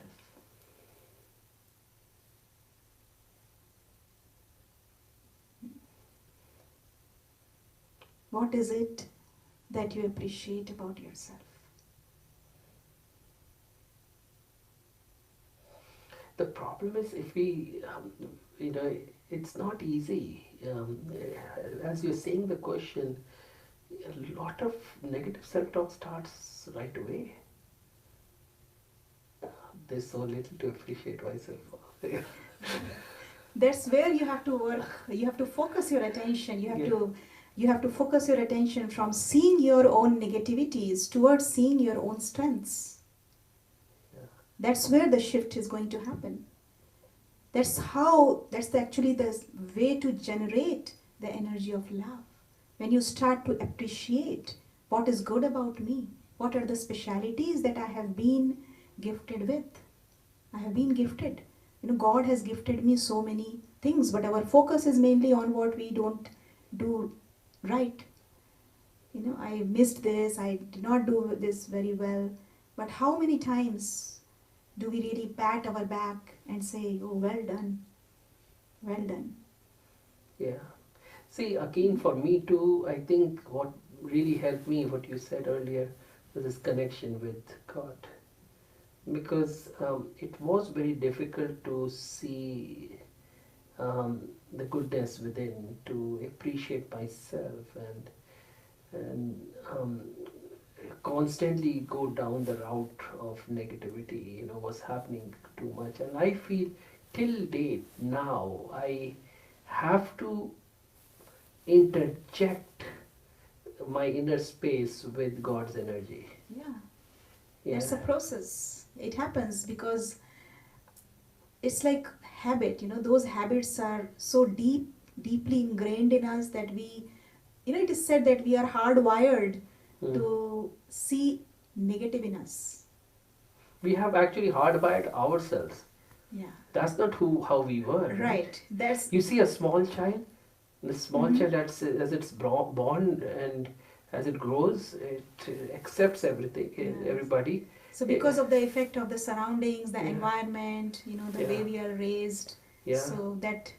What is it that you appreciate about yourself?
The problem is if we, it's not easy. As you're saying the question, a lot of negative self-talk starts right away. there's so little to appreciate myself for.
That's where you have to work. You have to focus your attention.
Yeah.
You have to focus your attention from seeing your own negativities towards seeing your own strengths.
Yeah.
That's where the shift is going to happen. Actually the way to generate the energy of love. When you start to appreciate what is good about me, what are the specialities that I have been gifted with. I have been gifted. God has gifted me so many things, but our focus is mainly on what we don't do right. I missed this, I did not do this very well. But how many times do we really pat our back and say, oh, well done, well done?
Yeah. See, again, for me too, I think what really helped me, what you said earlier, was this connection with God. Because it was very difficult to see the goodness within, to appreciate myself, and constantly go down the route of negativity. Was happening too much, and I feel till date now I have to interject my inner space with God's energy.
Yeah,
Yeah.
that's a process. It happens because it's like habit. Those habits are so deeply ingrained in us that it is said that we are hardwired
Mm.
to see negative in us.
We have actually hardwired ourselves.
Yeah.
That's not how we were, right?
Right. That's
You see a small child, the small
Mhm.
child as it's born and as it grows, it accepts everything,
Yes.
everybody.
so because of the effect of the surroundings, the
Yeah.
environment, the
Yeah.
way we are raised.
Yeah.
So that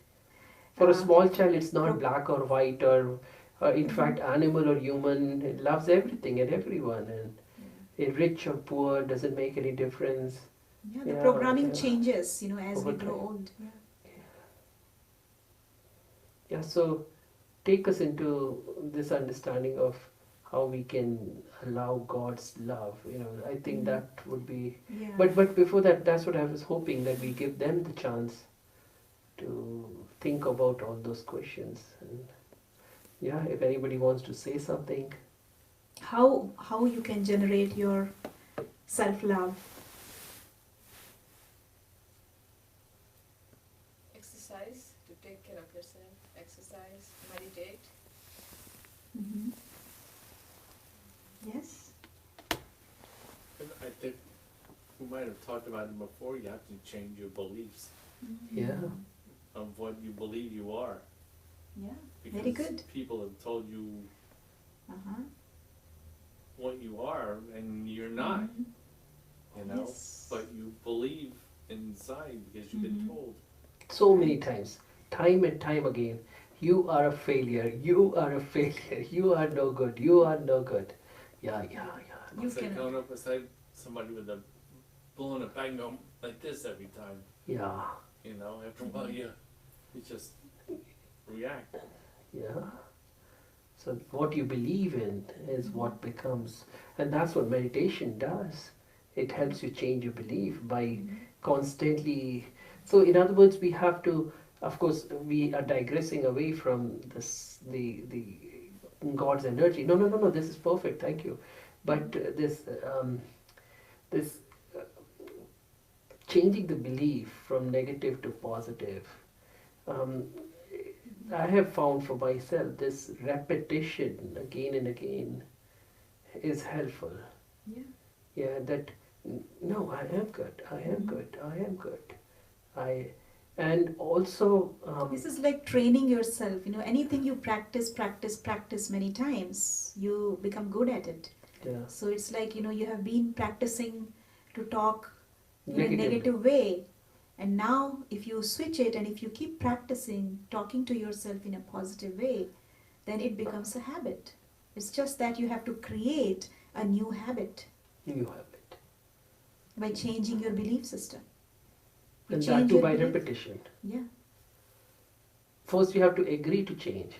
For a
uh,
small child, it's not
pro-
black or white or, in
Mhm.
fact, animal or human. It loves everything and everyone, and rich or poor doesn't make any difference.
the
Yeah,
programming
yeah.
changes, as
Over
we grow
time.
old. Yeah.
Yeah, so take us into this understanding of how we can allow God's love. I think
Mhm.
that would be.
Yeah.
But before that, that's what I was hoping, that we give them the chance to think about all those questions. And yeah, if anybody wants to say something.
How you can generate your self love.
Exercise, to take care of yourself, exercise, meditate.
Mm-hmm. Yes.
And I think we might have talked about it before. You have to change your beliefs
Yeah.
of what you believe you are.
Yeah.
Because
Very good.
people have told you
Uh-huh.
what you are, and you're not.
Mhm. Yes.
But you believe inside because you've been
Mhm.
told.
So many times, time and time again, you are a failure, you are a failure, you are no good, you are no good. Yeah, yeah, yeah.
You
It's like
cannot.
going up beside somebody with a blowing a bang on like this every time.
Yeah,
After a while you just react.
yeah. So what you believe in is what becomes, and that's what meditation does. It helps you change your belief by
Mhm.
constantly. So in other words, we have to, of course, we are digressing away from this, the God's energy. No, no, no, no. This is perfect. Thank you. But this changing the belief from negative to positive. Um, I have found for myself this repetition again and again is helpful.
Yeah.
Yeah, that no, I am good. I am
Mhm.
good. I am good. I and also
This is like training yourself. Anything you practice many times, you become good at it.
yeah,
So it's like, you have been practicing to talk in a
negatively.
negative way. And now, if you switch it and if you keep practicing talking to yourself in a positive way, then it becomes a habit. It's just that you have to create a new habit
You have it,
by changing your belief system. You
and that
change
too
your
by
belief.
repetition.
Yeah,
First, you have to agree to change.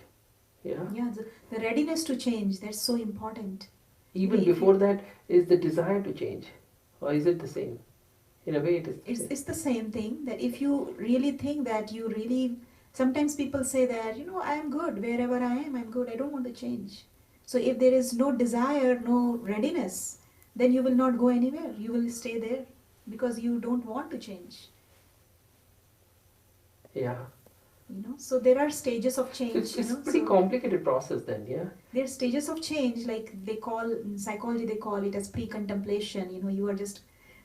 Yeah.
yeah. The readiness to change, that's so important.
Even
If you-
before that is the desire to change, or is it the same? In a way, it is.
It's the same thing, that if you really think that you really, sometimes people say that, I am good wherever I am, I'm good, I don't want to change. So if there is no desire, no readiness, then you will not go anywhere. You will stay there because you don't want to change.
Yeah.
So there are stages of
So
change.
it's pretty
So
complicated process then, yeah.
there are stages of change, like they call in psychology, they call it as pre-contemplation.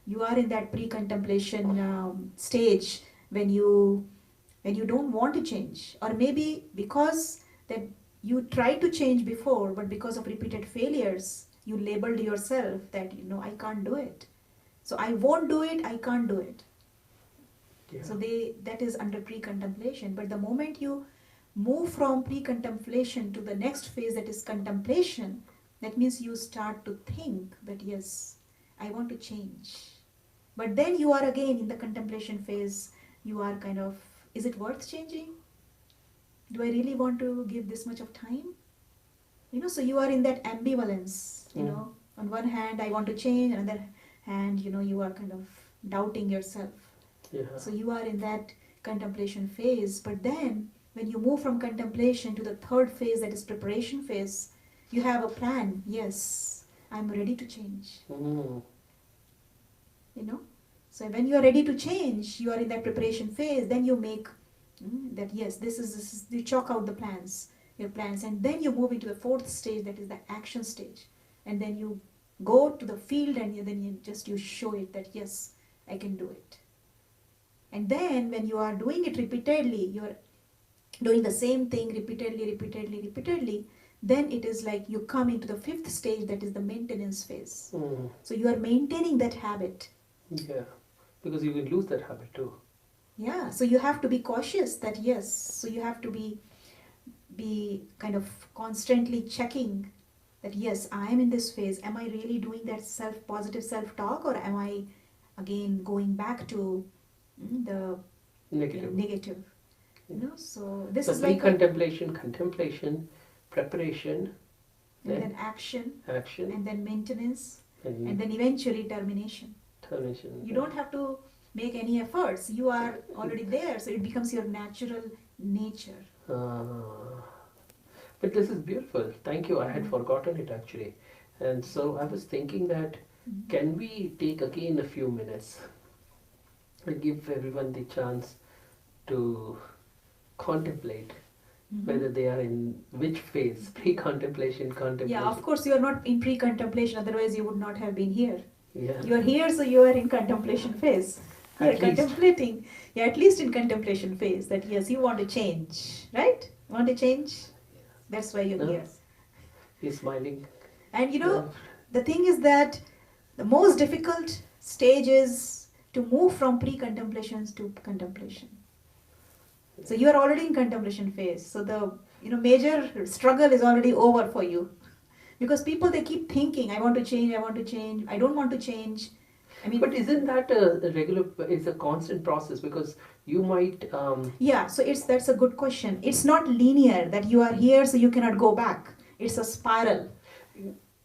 You are in that pre-contemplation stage when you don't want to change, or maybe because that you tried to change before, but because of repeated failures you labeled yourself that I can't do it, so I won't do it, I can't do it.
Yeah.
So that is under pre-contemplation. But the moment you move from pre-contemplation to the next phase, that is contemplation, that means you start to think that yes, I want to change. But then you are again in the contemplation phase. You are kind of, is it worth changing? Do I really want to give this much of time? So you are in that ambivalence. On one hand I want to change, on the other hand, you are kind of doubting yourself.
Yeah.
So you are in that contemplation phase. But then when you move from contemplation to the third phase, that is preparation phase, you have a plan. Yes, I'm ready to change.
Mm.
So when you are ready to change, you are in that preparation phase, then you make that yes, this is, you chalk out your plans, and then you move into the fourth stage, that is the action stage. And then you go to the field, and then you show it that yes, I can do it. And then when you are doing it repeatedly, you are doing the same thing repeatedly, then it is like you come into the fifth stage, that is the maintenance phase.
Mm.
So you are maintaining that habit.
Yeah, because you will lose that habit too.
Yeah, so you have to be cautious that yes, so you have to be kind of constantly checking that yes, I am in this phase. Am I really doing that positive self-talk, or am I again going back to the
Negative.
negative? So this
So
is like
pre-contemplation, contemplation, preparation,
and then action,
action,
and then maintenance,
and
and then eventually termination.
termination.
You don't have to make any efforts. You are already there, so it becomes your natural nature.
But this is beautiful. Thank you. I had forgotten it actually. And so I was thinking that can we take again a few minutes and give everyone the chance to contemplate whether they are in which phase, pre-contemplation, contemplation.
Yeah, of course you are not in pre-contemplation, otherwise you would not have been here.
Yeah.
You are here, so you are in contemplation phase. You are
At least.
contemplating. Yeah, at least in contemplation phase, that yes, you want to change, right? Want to change? That's why you're
No.
here.
He's smiling.
And
Yeah.
the thing is that the most difficult stage is to move from pre-contemplations to contemplation. So you are already in contemplation phase. So the major struggle is already over for you, because people, they keep thinking, I want to change, I don't want to change. I mean,
But isn't that a regular? It's a constant process because you might.
yeah. So that's a good question. It's not linear that you are here, so you cannot go back. It's a spiral.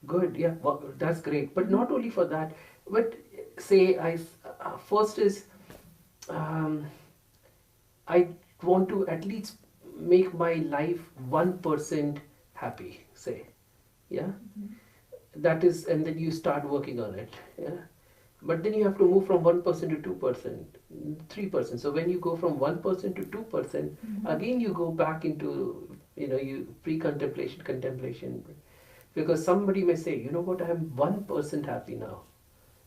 Good. Yeah. Well, that's great. But not only for that. But say first is I want to at least make my life 1% happy. Say, yeah. That is, and then you start working on it. Yeah. But then you have to move from 1% to 2%, 3%. So when you go from 1% to 2%, again you go back into you pre-contemplation, contemplation, because somebody may say, you know what, I am 1% happy now.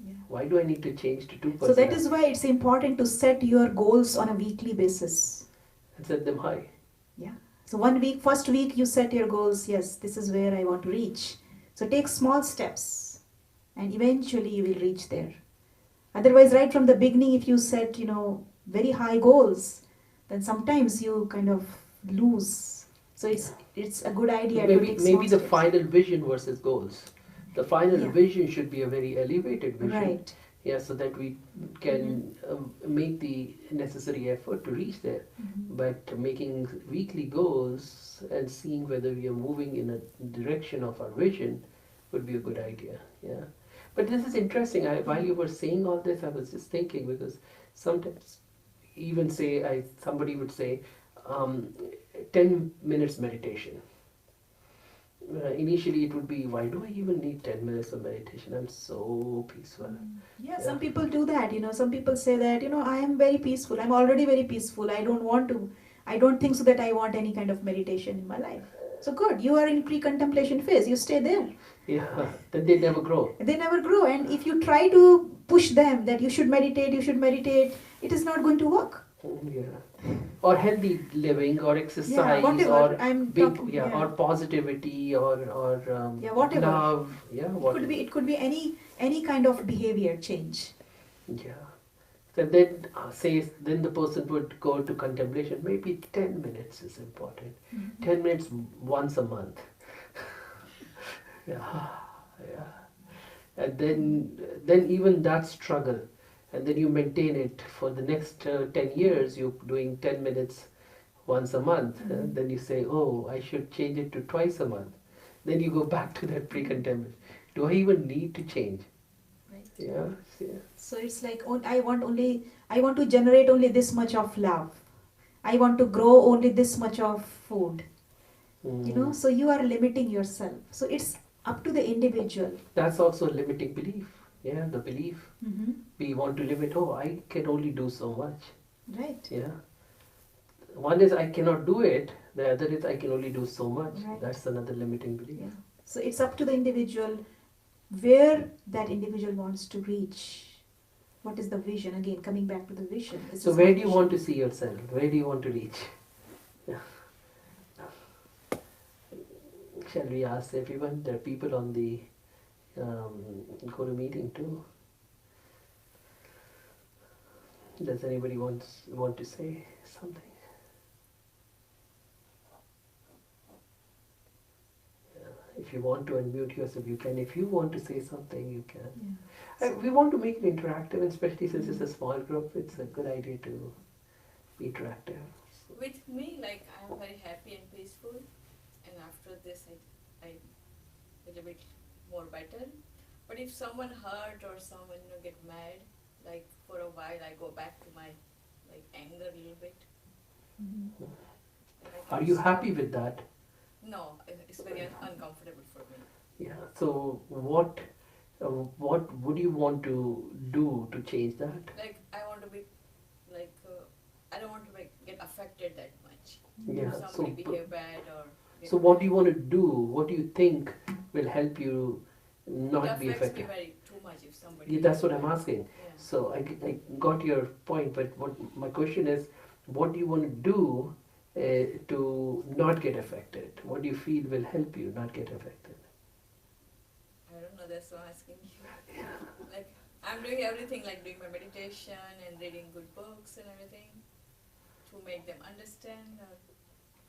Yeah.
Why do I need to change to 2%?
So that is why it's important to set your goals on a weekly basis.
And set them high.
Yeah. So first week you set your goals. Yes, this is where I want to reach. So take small steps, and eventually you will reach there. Otherwise, right from the beginning, if you set very high goals, then sometimes you kind of lose. So it's a good idea to take small
Maybe the
steps.
final vision versus goals. The final
Yeah.
vision should be a very elevated vision.
Right.
Yeah, so that we can make the necessary effort to reach there. But making weekly goals and seeing whether we are moving in a direction of our vision would be a good idea. Yeah. But this is interesting. While you were saying all this, I was just thinking because sometimes, even say, somebody would say, um, 10 minutes meditation. Initially, it would be, why do I even need 10 minutes of meditation? I'm so peaceful.
Yeah,
Yeah.
some people do that. Some people say that, I am very peaceful. I'm already very peaceful. I don't think so that I want any kind of meditation in my life. So good, you are in pre-contemplation phase. You stay there.
Yeah, then they never grow.
They never grow. And if you try to push them that you should meditate, it is not going to work.
Yeah. Or healthy living, or
Yeah,
exercise,
whatever.
or
I'm
big,
talking.
yeah, or positivity, or
Yeah, whatever.
love, yeah, whatever.
It could be any kind of behavior change.
Yeah. So then, then the person would go to contemplation. Maybe 10 minutes is important. 10 minutes once a month. Yeah, yeah. And then even that struggle, and then you maintain it for the next 10 years. You're doing 10 minutes once a month. And then you say, oh, I should change it to twice a month. Then you go back to that pre-contemplation. Do I even need to change?
Right.
Yeah, yeah.
So it's like, I want to generate only this much of love. I want to grow only this much of food.
Mm.
So you are limiting yourself. So it's up to the individual.
That's also a limiting belief. Yeah, the belief.
Mm-hmm.
We want to limit, oh, I can only do so much.
Right.
Yeah. One is I cannot do it, the other is I can only do so much.
Right.
That's another limiting belief.
Yeah. So it's up to the individual where that individual wants to reach. What is the vision? Again, coming back to the vision. This
So
is
where
my
do you
vision.
want to see yourself? Where do you want to reach? Yeah. Shall we ask everyone? There are people on the Guru meeting too. Does anybody want to say something? If you want to unmute yourself, you can. If you want to say something, you can.
Yeah.
We want to make it interactive, and especially since it's a small group, it's a good idea to be interactive.
With me, like I'm very happy and peaceful, and after this, I little bit more better. But if someone hurt or someone get mad, like for a while, I go back to my like anger a little bit.
Mhm.
And I
Are
can
you
stop.
happy with that?
No, it's very uncomfortable for me.
Yeah. So what would you want to do to change that?
Like I want to be like I don't want to get affected that much.
Yeah.
If somebody behave bad or.
So what do you want to do? What do you think will help you not
it
be
affects
affected?
me very too much if somebody.
Yeah, that's what I'm asking.
Yeah.
So I got your point, but what my question is, what do you want to do to not get affected? What do you feel will help you not get affected?
I don't know. That's why I'm asking you. Like I'm doing everything, like doing my meditation and reading good books and everything, to make them understand. Or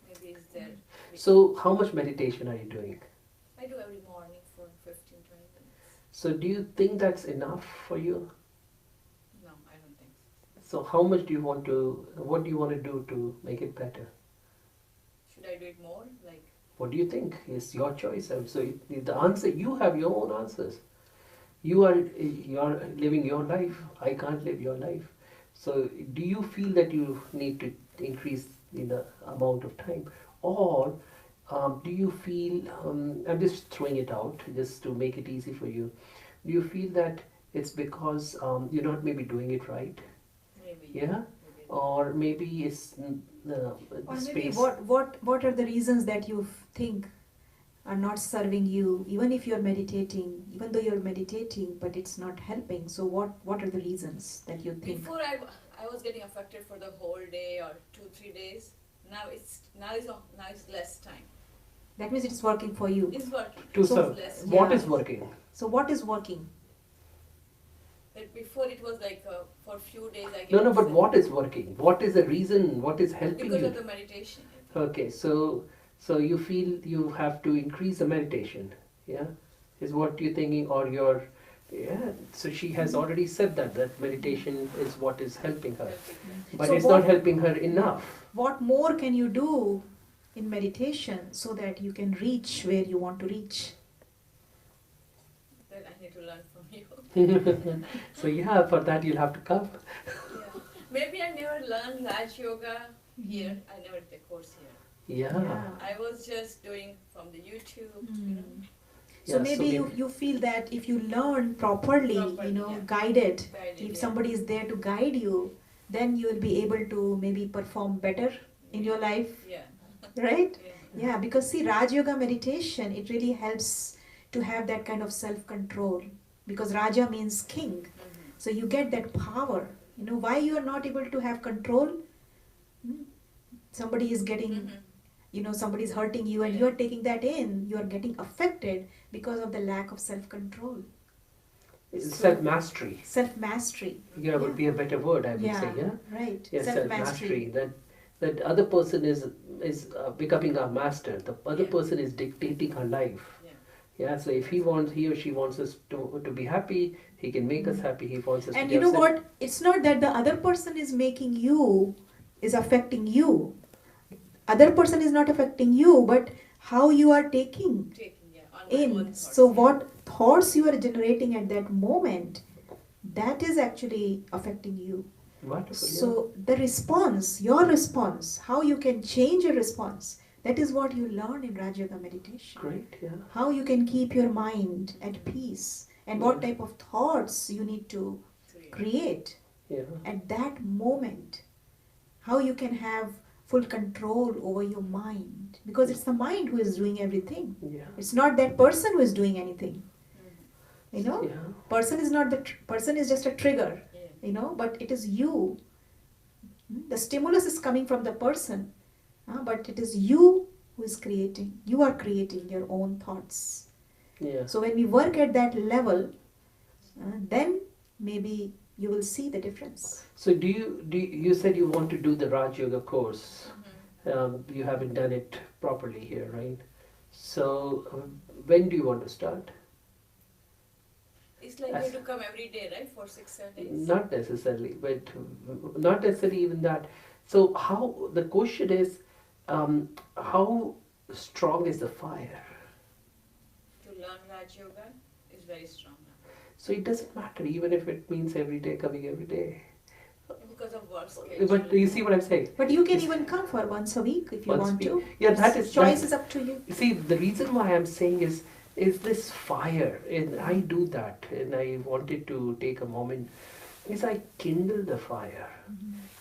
maybe it's there.
So how much meditation are you doing?
I do every morning for 15-20 minutes.
So do you think that's enough for you?
No, I don't think so.
So how much do you want to, what do you want to do to make it better?
Should I do it more? Like
What do you think? It's your choice. So the answer, you have your own answers. You're living your life. I can't live your life. So do you feel that you need to increase the amount of time, or do you feel? I'm just throwing it out just to make it easy for you. Do you feel that it's because you're not maybe doing it right?
maybe.
Yeah,
Maybe.
or maybe it's the
Or maybe
space.
what are the reasons that you think are not serving you, even if you're meditating, even though you're meditating, but it's not helping. So what are the reasons that you think?
Before I was getting affected for the whole day or 2-3 days. Now it's less time.
That means it's working for you.
It's working.
To
It's
serve.
less.
What
Yeah.
is working?
So what is working?
Like before it was like for a few days I get
No, but
upset.
what is working? What is the reason? What is helping
Because
you?
of the meditation.
Okay, so you feel you have to increase the meditation, yeah? Is what you're thinking, or you're, yeah? So she has already said that meditation is what is helping her,
Helping.
but
So
it's
what-
not helping her enough.
What more can you do in meditation so that you can reach where you want to reach?
That I need to learn from you.
So yeah, for that you'll have to come.
Yeah. Maybe I never learned Raj Yoga here. I never did the course here.
Yeah.
Yeah.
I was just doing from the YouTube,
Mm. So
Yeah,
maybe you feel that if you learn properly,
Properly, yeah.
guided,
Guided,
if
yeah.
somebody is there to guide you, then you will be able to maybe perform better in your life,
Yeah.
right?
Yeah.
Yeah, because see, Raj Yoga meditation, it really helps to have that kind of self control because Raja means king.
Mm-hmm.
So you get that power. Why you are not able to have control? Hmm? Somebody is getting,
Mm-hmm.
somebody is hurting you and
Yeah.
you are taking that in, you are getting affected because of the lack of self control.
self mastery.
Self mastery.
Yeah, would be a better word, I would say. Yeah.
Right.
Yeah,
Self
self
mastery.
mastery. That other person is becoming our master. The other
Yeah.
person is dictating her life.
Yeah.
Yeah. So if he or she wants us to be happy, he can make us happy. He wants us to
And
be
you know
upset.
what? It's not that the other person is making you, is affecting you. Other person is not affecting you, but how you are taking
Taking, yeah, on my own
in.
thoughts.
So
Yeah.
what thoughts you are generating at that moment, that is actually affecting you.
Wonderful. Yeah.
So the response, your response, how you can change your response, that is what you learn in Raj Yoga meditation.
Great. Yeah.
How you can keep your mind at peace and what
Yeah.
type of thoughts you need to create
Yeah.
at that moment. How you can have full control over your mind because it's the mind who is doing everything.
Yeah.
It's not that person who is doing anything.
Mm-hmm.
Yeah.
Person is not the person is just a trigger.
Yeah.
But it is you. The stimulus is coming from the person, but it is you who is creating. You are creating your own thoughts.
Yeah.
So when we work at that level, then maybe you will see the difference.
So you said you want to do the Raj Yoga course?
Mm-hmm.
You haven't done it properly here, right? So when do you want to start?
It's like you have to come every day, right? For 6-7 days.
Not necessarily, but not necessarily even that. So how the question is, how strong is the fire?
To learn Raj Yoga is very strong now.
So it doesn't matter even if it means every day coming every day.
Because of work schedule.
But you see what I'm saying?
But you can even come for once a week if you
Once
want
we-
to.
Yeah, that is
Choice
that-
is up to you.
See, the reason why I'm saying is this fire, and I do that, and I wanted to take a moment, is I kindle the fire,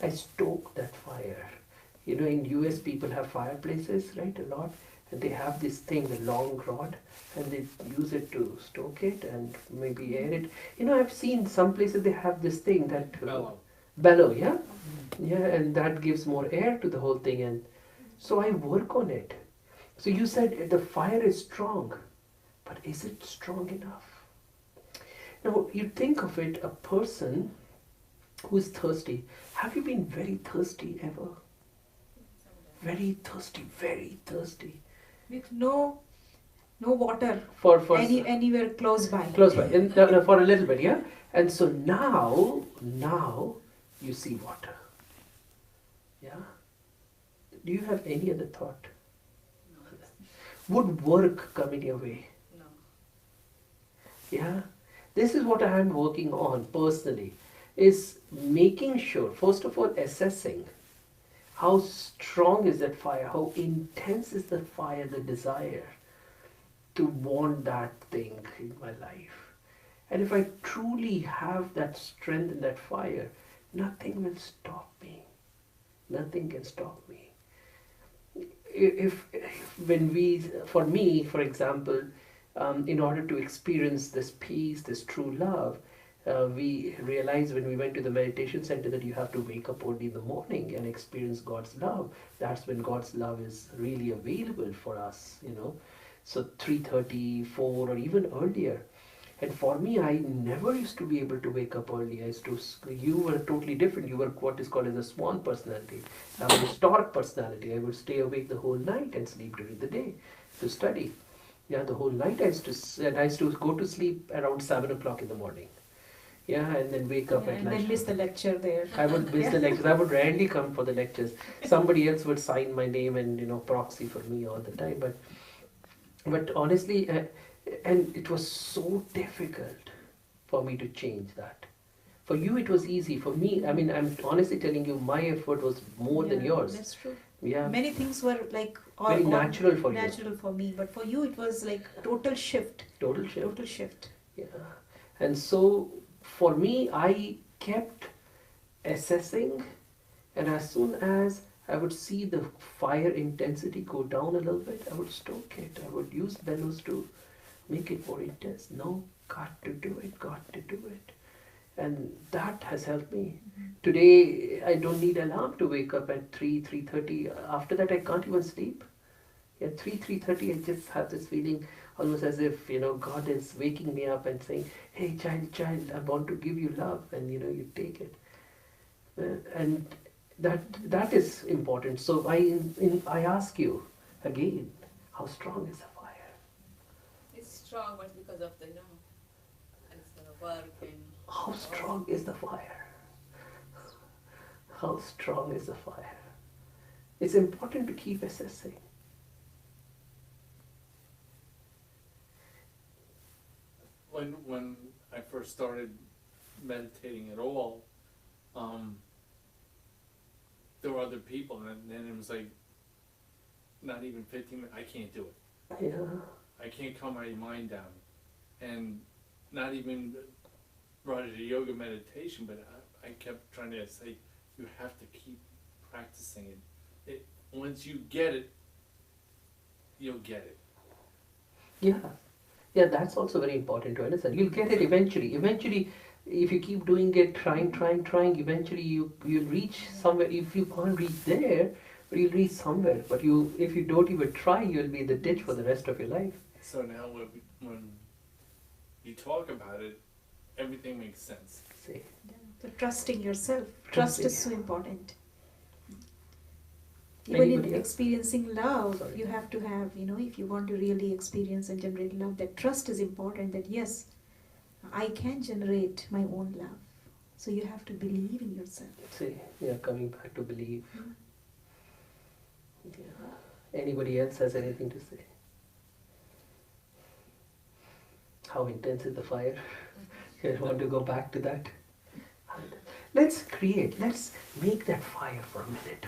I stoke that fire. In US people have fireplaces, right, a lot, and they have this thing, the long rod, and they use it to stoke it and maybe air it. I've seen some places they have this thing that bellow, yeah, yeah, and that gives more air to the whole thing, and so I work on it. So you said the fire is strong, but is it strong enough? Now you think of it, a person who is thirsty. Have you been very thirsty ever? Very thirsty, very thirsty.
With no water
For
anywhere close by.
close by, no, for a little bit, yeah. And so now you see water. Yeah. Do you have any other thought?
No.
Would work come in your way?
No.
Yeah. This is what I am working on personally, is making sure, first of all, assessing how strong is that fire, how intense is the fire, the desire to want that thing in my life. And if I truly have that strength in that fire, nothing will stop me. Nothing can stop me. For me, for example, in order to experience this peace, this true love, we realized when we went to the meditation center that you have to wake up early in the morning and experience God's love. That's when God's love is really available for us, So 3:30, 4, or even earlier. And for me, I never used to be able to wake up early. You were totally different. You were what is called as a swan personality. I was a stork personality. I would stay awake the whole night and sleep during the day to study. Yeah, the whole night I used to go to sleep around 7 o'clock in the morning. Yeah, and then wake up at
And
lunch.
then miss the lecture there.
I would miss the lectures. I would rarely come for the lectures. Somebody else would sign my name and proxy for me all the time. But honestly, and it was so difficult for me to change that. For you, it was easy. For me, I mean, I'm honestly telling you, my effort was more than
Yeah,
yours.
that's true.
Yeah,
Many things were like
very natural for you.
natural for me, but for you it was like total shift.
Total shift.
Total shift.
Yeah. And so for me, I kept assessing, and as soon as I would see the fire intensity go down a little bit, I would stoke it. I would use bellows to make it more intense. No, got to do it, got to do it. And that has helped me. Today, I don't need alarm to wake up at 3, 3:30. After that, I can't even sleep. At 3, 3:30, I just have this feeling almost as if, God is waking me up and saying, hey, child, I want to give you love. And, you take it. And that is important. So I ask you again, how strong is the fire?
It's strong, but because of the it's gonna work and
How strong is the fire? How strong is the fire? It's important to keep assessing.
When I first started meditating at all, there were other people, and then it was like not even 15 minutes. I can't do it.
Yeah.
I can't calm my mind down, and not even brought it to yoga meditation. But I kept trying to say, you have to keep practicing it. Once you get it, you'll get it.
Yeah, that's also very important to understand. You'll get it eventually. Eventually, if you keep doing it, trying, eventually you'll reach somewhere. If you can't reach there, but you'll reach somewhere. But if you don't even try, you'll be in the ditch for the rest of your life.
So now when you talk about it, everything makes sense.
See,
So trusting yourself. Trust
Trusting.
is so important. Even
Anybody
in
else?
experiencing love,
Sorry.
you have to have, if you want to really experience and generate love, that trust is important, that yes, I can generate my own love. So you have to believe in yourself.
see, coming back to believe.
Mm.
Yeah. Anybody else has anything to say? How intense is the fire? You want to go back to that? Let's make that fire for a minute.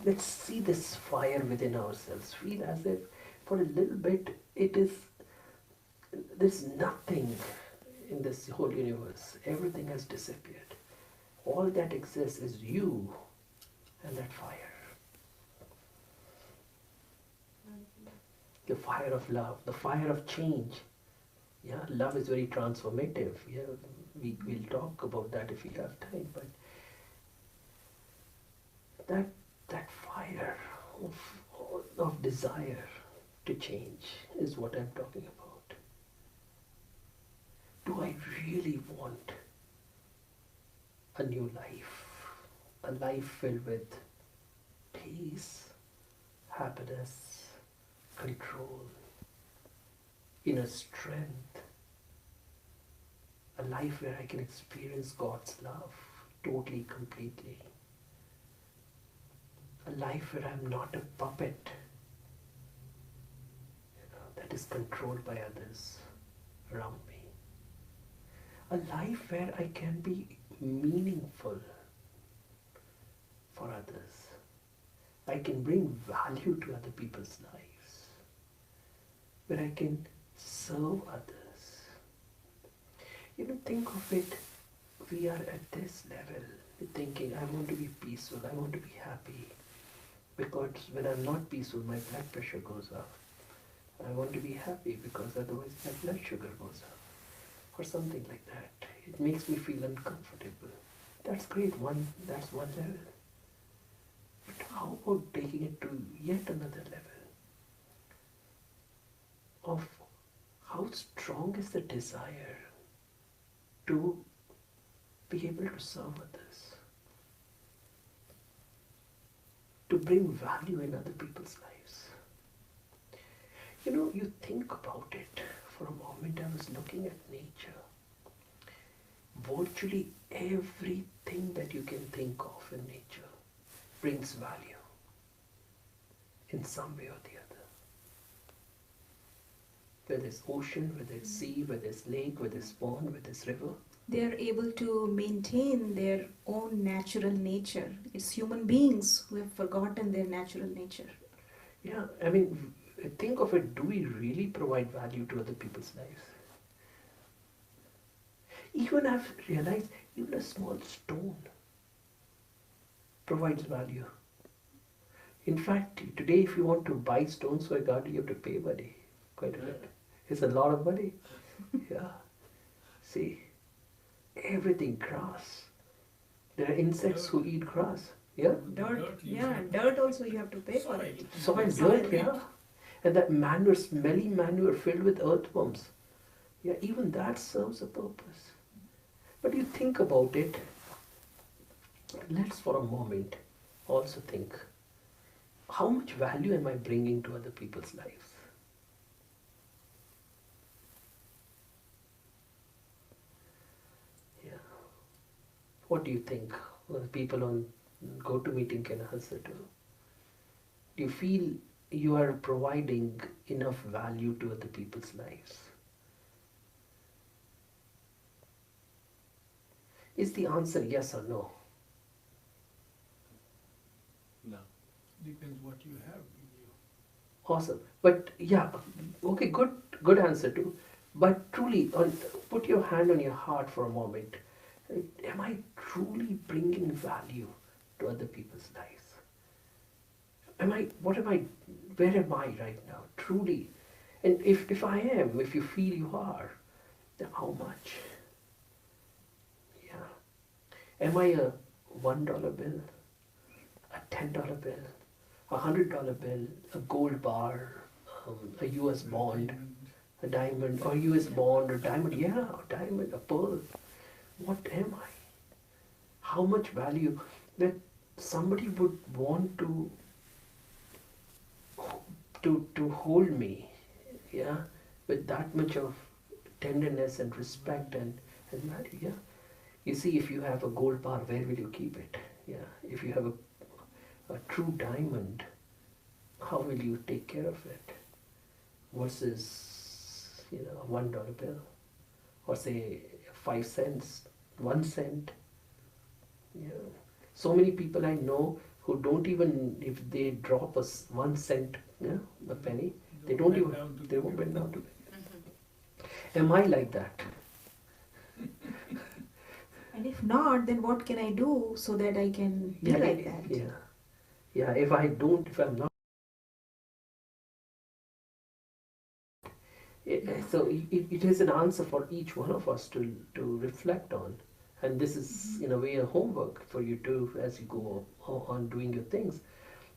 Let's see this fire within ourselves. Feel as if for a little bit there's nothing in this whole universe. Everything has disappeared. All that exists is you and that fire. The fire of love, the fire of change. Yeah, love is very transformative. Yeah, we'll talk about that if we have time. But that fire of desire to change is what I'm talking about. Do I really want a new life? A life filled with peace, happiness, control, inner strength. A life where I can experience God's love totally, completely. A life where I'm not a puppet, that is controlled by others around me. A life where I can be meaningful for others. I can bring value to other people's lives. Where I can serve others. Think of it, we are at this level, thinking, I want to be peaceful, I want to be happy. Because when I'm not peaceful, my blood pressure goes up. I want to be happy because otherwise my blood sugar goes up. Or something like that. It makes me feel uncomfortable. That's great, that's one level. But how about taking it to yet another level? Of how strong is the desire to be able to serve others, to bring value in other people's lives. You think about it for a moment. I was looking at nature. Virtually everything that you can think of in nature brings value in some way or the other. whether it's ocean, whether it's sea, whether it's lake, whether it's pond, whether it's river.
They are able to maintain their own natural nature. It's human beings who have forgotten their natural nature.
Yeah, I mean, think of it. Do we really provide value to other people's lives? Even I've realized, even a small stone provides value. In fact, today, if you want to buy stones for a garden, you have to pay money. Quite a bit. It's a lot of money. Yeah. See, everything grass. There are insects who eat grass. Yeah.
Dirt, yeah, dirt also you have to pay for it.
Soil,
Soil,
dirt, yeah. And that manure, smelly manure filled with earthworms. Yeah, even that serves a purpose. But you think about it, let's for a moment also think, how much value am I bringing to other people's lives? Yeah. What do you think people on GoToMeeting can answer to? Do you feel you are providing enough value to other people's lives? Is the answer yes or no?
No.
Depends what you have in you.
Awesome. But yeah, okay, good answer too. But truly, put your hand on your heart for a moment. Am I truly bringing value to other people's lives? Where am I right now? Truly. And if I am, if you feel you are, then how much? Yeah. Am I a $1 bill, a $10 bill, a $100 bill, a gold bar, a US bond, a diamond, or US bond, or diamond? Yeah, a diamond, a pearl. What am I? How much value that somebody would want to hold me, yeah, with that much of tenderness and respect and value, yeah. You see, if you have a gold bar, where will you keep it? Yeah. If you have a true diamond, how will you take care of it? Versus, a $1 bill, or say 5 cents, 1 cent. Yeah. So many people I know who don't even, if they drop 1 cent, yeah, a penny, they won't bend down to it. Am I like that?
And if not, then what can I do so that I can be like that?
Yeah. Yeah, if I'm not. So it is an answer for each one of us to reflect on. And this is, in a way, a homework for you to, as you go on doing your things,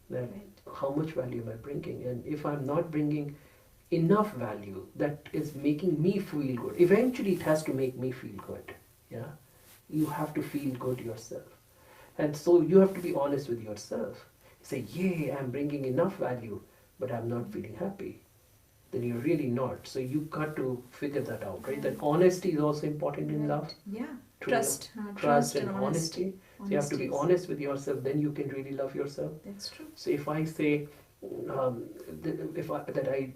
that how much value am I bringing? And if I'm not bringing enough value that is making me feel good, eventually it has to make me feel good. Yeah, you have to feel good yourself. And so you have to be honest with yourself. Say, yeah, I'm bringing enough value, but I'm not feeling happy. Then you're really not. So you got to figure that out, right? That honesty is also important in love.
Yeah.
True
Trust.
trust and honesty. So you have to be honest with yourself, then you can really love yourself.
That's true.
So if I say that I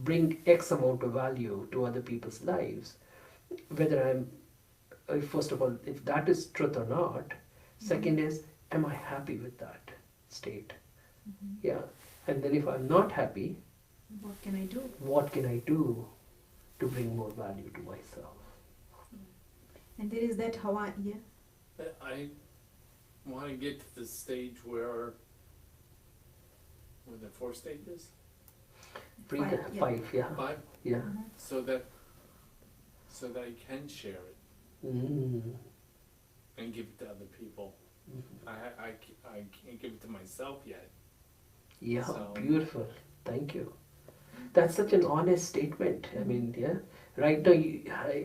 bring X amount of value to other people's lives, whether I'm, first of all, if that is truth or not, second is, am I happy with that state? Yeah. And then if I'm not happy,
what can I do?
What can I do to bring more value to myself?
And there is that Hawaii, yeah.
I want to get to the stage where the 4 stages?
Bring
Five, yeah.
5, yeah.
5?
Yeah.
So that I can share it
Mm.
and give it to other people. I can't give it to myself yet.
Yeah,
So-
beautiful. Thank you. That's such an honest statement. I mean, yeah. Right now,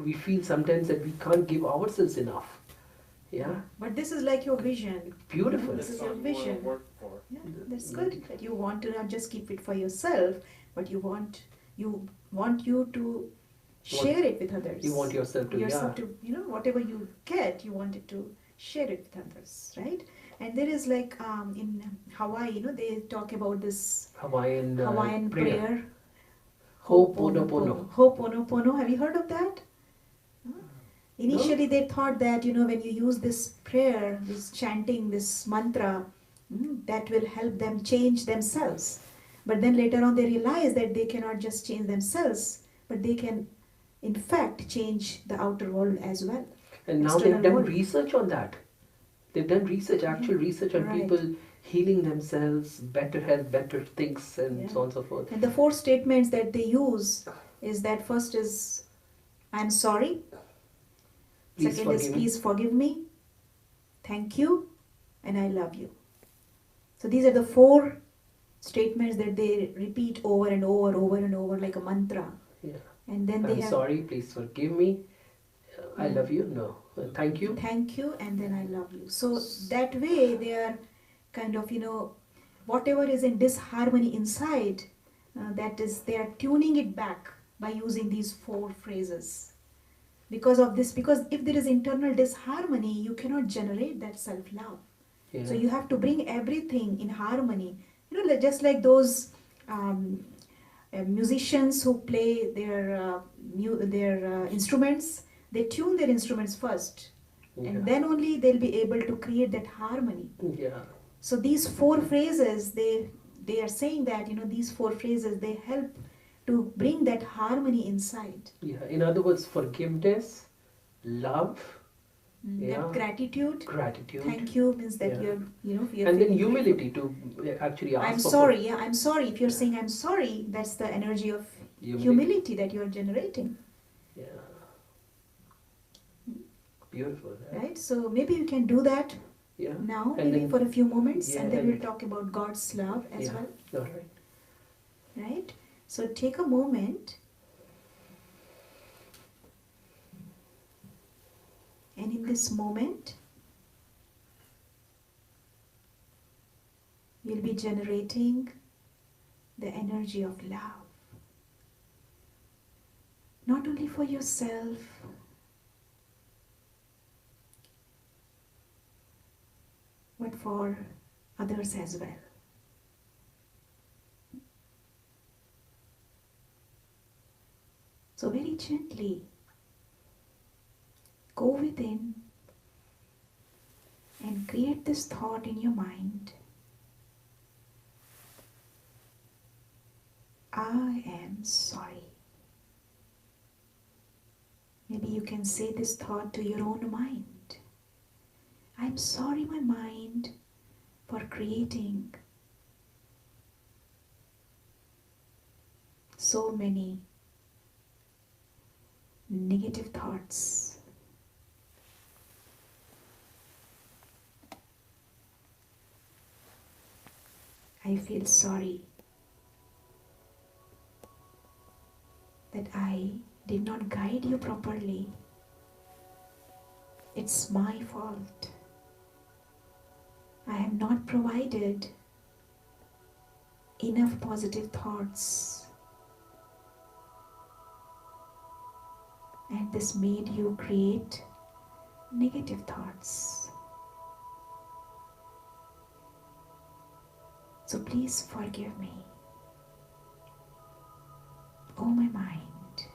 we feel sometimes that we can't give ourselves enough. Yeah.
But this is like your vision.
Beautiful.
This
That's
is your
what I want
vision.
to work for.
Yeah, that's good. That you want to not just keep it for yourself, but you want you to share it with others.
You want yourself to,
to whatever you get, you want it to share it with others, right? And there is like in Hawaii, they talk about this
Hawaiian
Hawaiian prayer.
Ho'oponopono.
Ho'oponopono. Have you heard of that? Huh? Initially, they thought that when you use this prayer, this chanting, this mantra, that will help them change themselves. But then later on, they realized that they cannot just change themselves, but they can, in fact, change the outer world as well.
And now
External
they've done
world.
research on that. They've done research, actual research on
Right.
people healing themselves, better health, better things, and
Yeah.
so on and so forth.
And the 4 statements that they use is that first is, I'm sorry.
Please
Second is,
forgive me.
please forgive me. Thank you. And I love you. So these are the 4 statements that they repeat over and over like a mantra.
Yeah.
And then they
I'm
have
sorry, please forgive me. I
Yeah.
love you. No. Thank you.
thank you and then I love you. So that way they are kind of, whatever is in disharmony inside, that is, they are tuning it back by using these 4 phrases. Because of this, because if there is internal disharmony, you cannot generate that self-love.
Yeah.
So you have to bring everything in harmony. Just like those musicians who play their instruments, they tune their instruments first,
Yeah.
and then only they'll be able to create that harmony.
Yeah.
So these 4 phrases, they are saying that these 4 phrases, they help to bring that harmony inside.
Yeah. In other words, forgiveness, love, Yeah.
That gratitude,
gratitude,
thank you means that
Yeah.
you're
and then
feeling
humility to actually ask
I'm
for
sorry. Yeah, I'm sorry. If you're saying I'm sorry, that's the energy of humility that you're generating,
Yeah. Beautiful.
right? So maybe you can do that
Yeah.
now,
And
maybe
then-
for a few moments,
yeah,
and then
and-
we'll talk about God's love as
Yeah.
well,
All right.
right? So take a moment, and in this moment, you'll be generating the energy of love, not only for yourself, but for others as well. So very gently go within and create this thought in your mind. I am sorry. Maybe you can say this thought to your own mind. I'm sorry, my mind, for creating so many negative thoughts. I feel sorry that I did not guide you properly. It's my fault. I have not provided enough positive thoughts, and this made you create negative thoughts. So please forgive me. Oh, my mind,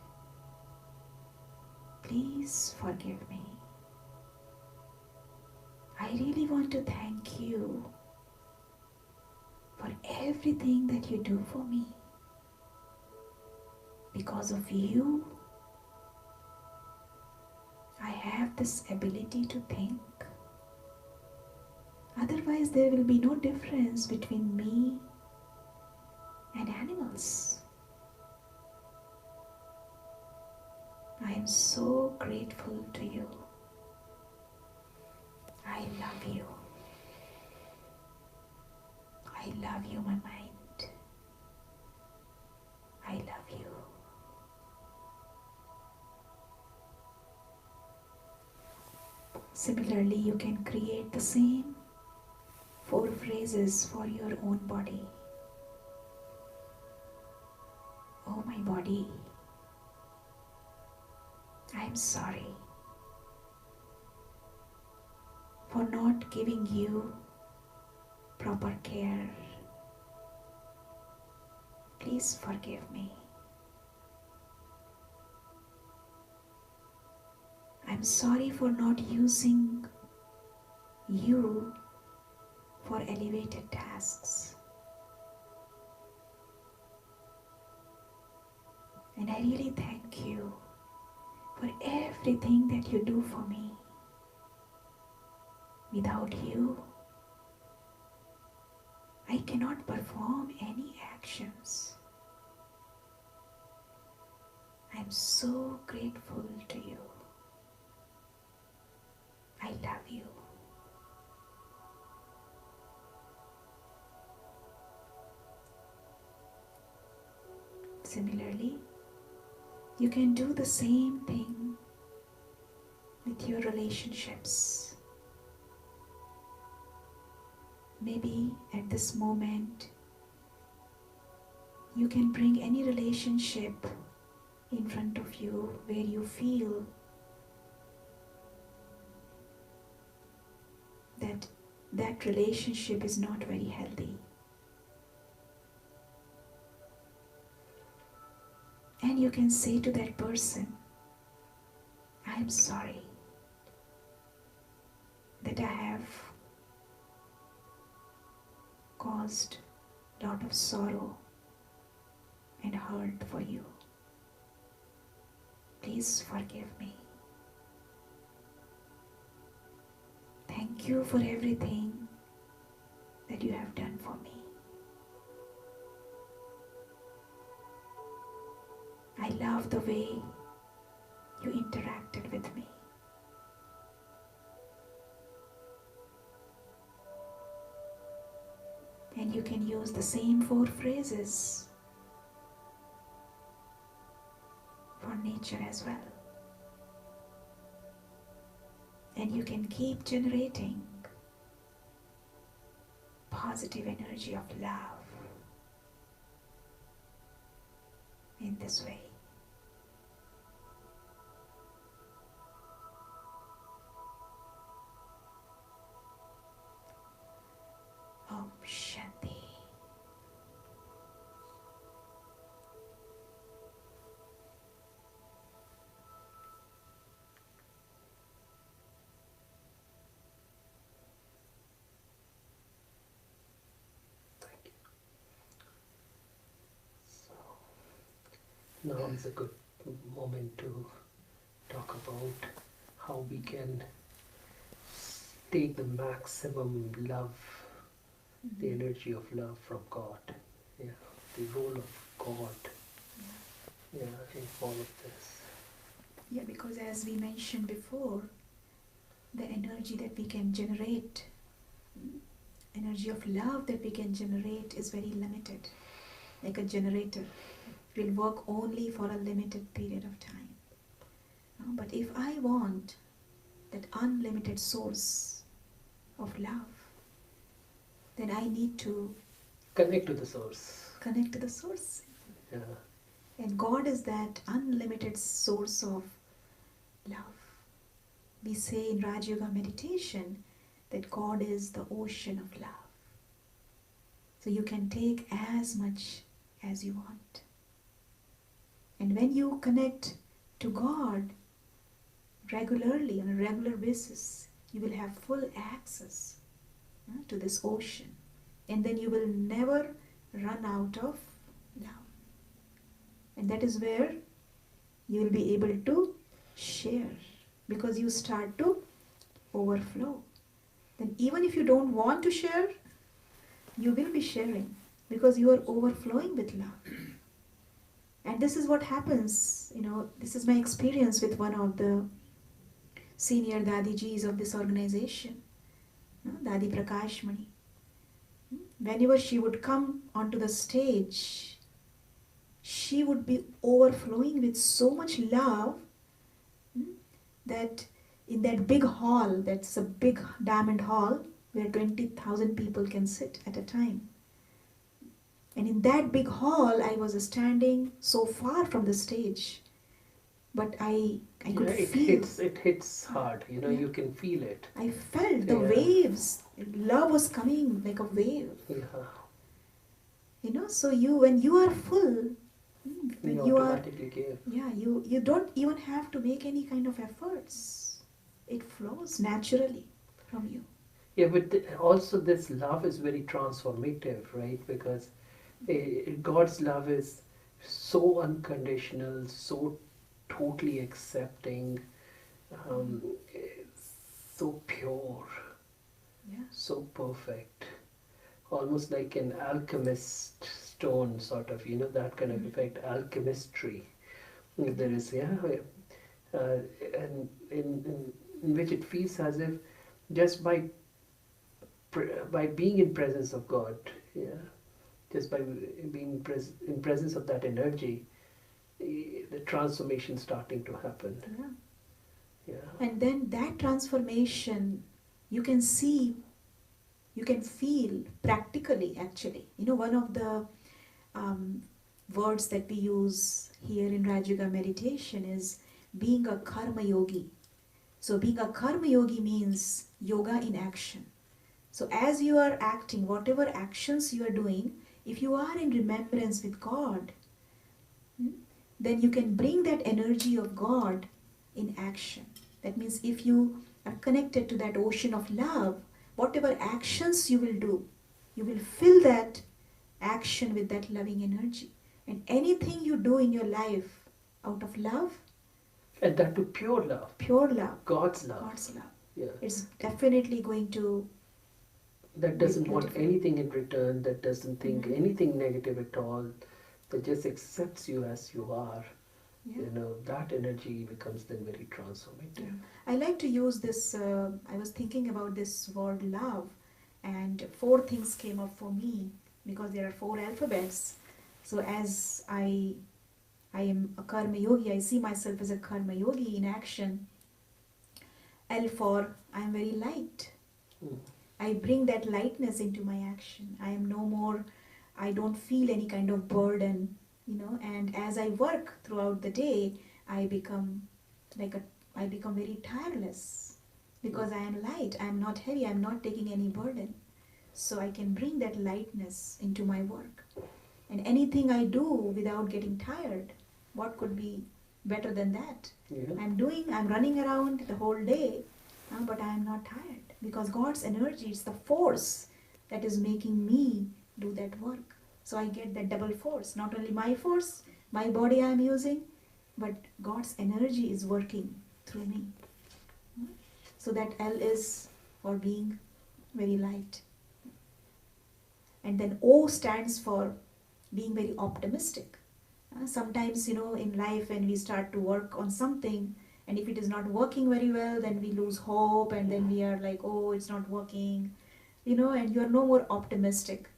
please forgive me. I really want to thank you for everything that you do for me. Because of you, I have this ability to think. Otherwise, there will be no difference between me and animals. I am so grateful to you. I love you. I love you, my mind. I love you. Similarly, you can create the same 4 phrases for your own body. Oh, my body, I'm sorry for not giving you proper care. Please forgive me. I'm sorry for not using you for elevated tasks. And I really thank you for everything that you do for me. Without you, I cannot perform any actions. I'm so grateful to you. I love you. Similarly, you can do the same thing with your relationships. Maybe at this moment, you can bring any relationship in front of you where you feel that that relationship is not very healthy. And you can say to that person, I'm sorry that I have caused a lot of sorrow and hurt for you. Please forgive me. Thank you for everything that you have done for me. I love the way you interacted with me. And you can use the same 4 phrases for nature as well. And you can keep generating positive energy of love in this way. Om Shanti.
Thank you. So now is a good moment to talk about how we can take the maximum love, the energy of love from God. Yeah, the role of God. Yeah, in all of this.
Yeah, because as we mentioned before, the energy that we can generate, energy of love that we can generate is very limited. Like a generator, it will work only for a limited period of time. But if I want that unlimited source of love, then I need to
Connect to the source.
connect to the source.
Yeah.
And God is that unlimited source of love. We say in Raj Yoga meditation that God is the ocean of love. So you can take as much as you want. And when you connect to God regularly, on a regular basis, you will have full access to this ocean. And then you will never run out of love. And that is where you will be able to share, because you start to overflow. Then even if you don't want to share, you will be sharing because you are overflowing with love. And this is what happens, this is my experience with one of the senior Dadijis of this organization, Dadi Prakashmani. Whenever she would come onto the stage, she would be overflowing with so much love that in that big hall, that's a big diamond hall where 20,000 people can sit at a time. And in that big hall, I was standing so far from the stage, but I could feel.
It hits hard, you can feel it.
I felt the waves. Love was coming like a wave.
Yeah.
So when you are full, when
you
you
automatically give.
you don't even have to make any kind of efforts. it flows naturally from you.
Yeah, but also this love is very transformative, right? Because God's love is so unconditional, so totally accepting, um, so pure,
Yeah.
so perfect, almost like an alchemist stone, sort of, that kind of effect, alchemistry. There is, yeah, and in which it feels as if just by being in presence of God, yeah, just by being in presence of that energy, the transformation starting to happen.
Yeah.
Yeah.
And then that transformation, you can see, you can feel practically actually. One of the um, words that we use here in Rajuga meditation is being a karma yogi. So, being a karma yogi means yoga in action. So, as you are acting, whatever actions you are doing, if you are in remembrance with God, hmm, then you can bring that energy of God in action. That means if you are connected to that ocean of love, whatever actions you will do, you will fill that action with that loving energy. And anything you do in your life out of love,
And that to pure love,
pure love,
God's love.
God's love,
Yeah.
it's definitely going to
That
be
doesn't want
beautiful.
anything in return, that doesn't think
Mhm.
anything negative at all, that just accepts you as you are.
Yeah.
That energy becomes then very transformative.
Yeah. I like to use this. I was thinking about this word love, and four things came up for me because there are four alphabets. So as I am a karma yogi, I see myself as a karma yogi in action. L for I am very light.
Mm.
I bring that lightness into my action. I am no more. I don't feel any kind of burden. And as I work throughout the day, I become like a I become very tireless because I am light. I am not heavy. I am not taking any burden. So I can bring that lightness into my work. And anything I do without getting tired, what could be better than that?
Yeah.
I'm running around the whole day, but I am not tired because God's energy is the force that is making me do that work. So I get that double force. Not only my force, my body I am using, but God's energy is working through me. So that L is for being very light. And then O stands for being very optimistic. Sometimes, in life, when we start to work on something, and if it is not working very well, then we lose hope, and then we are like, oh, it's not working, and you are no more optimistic.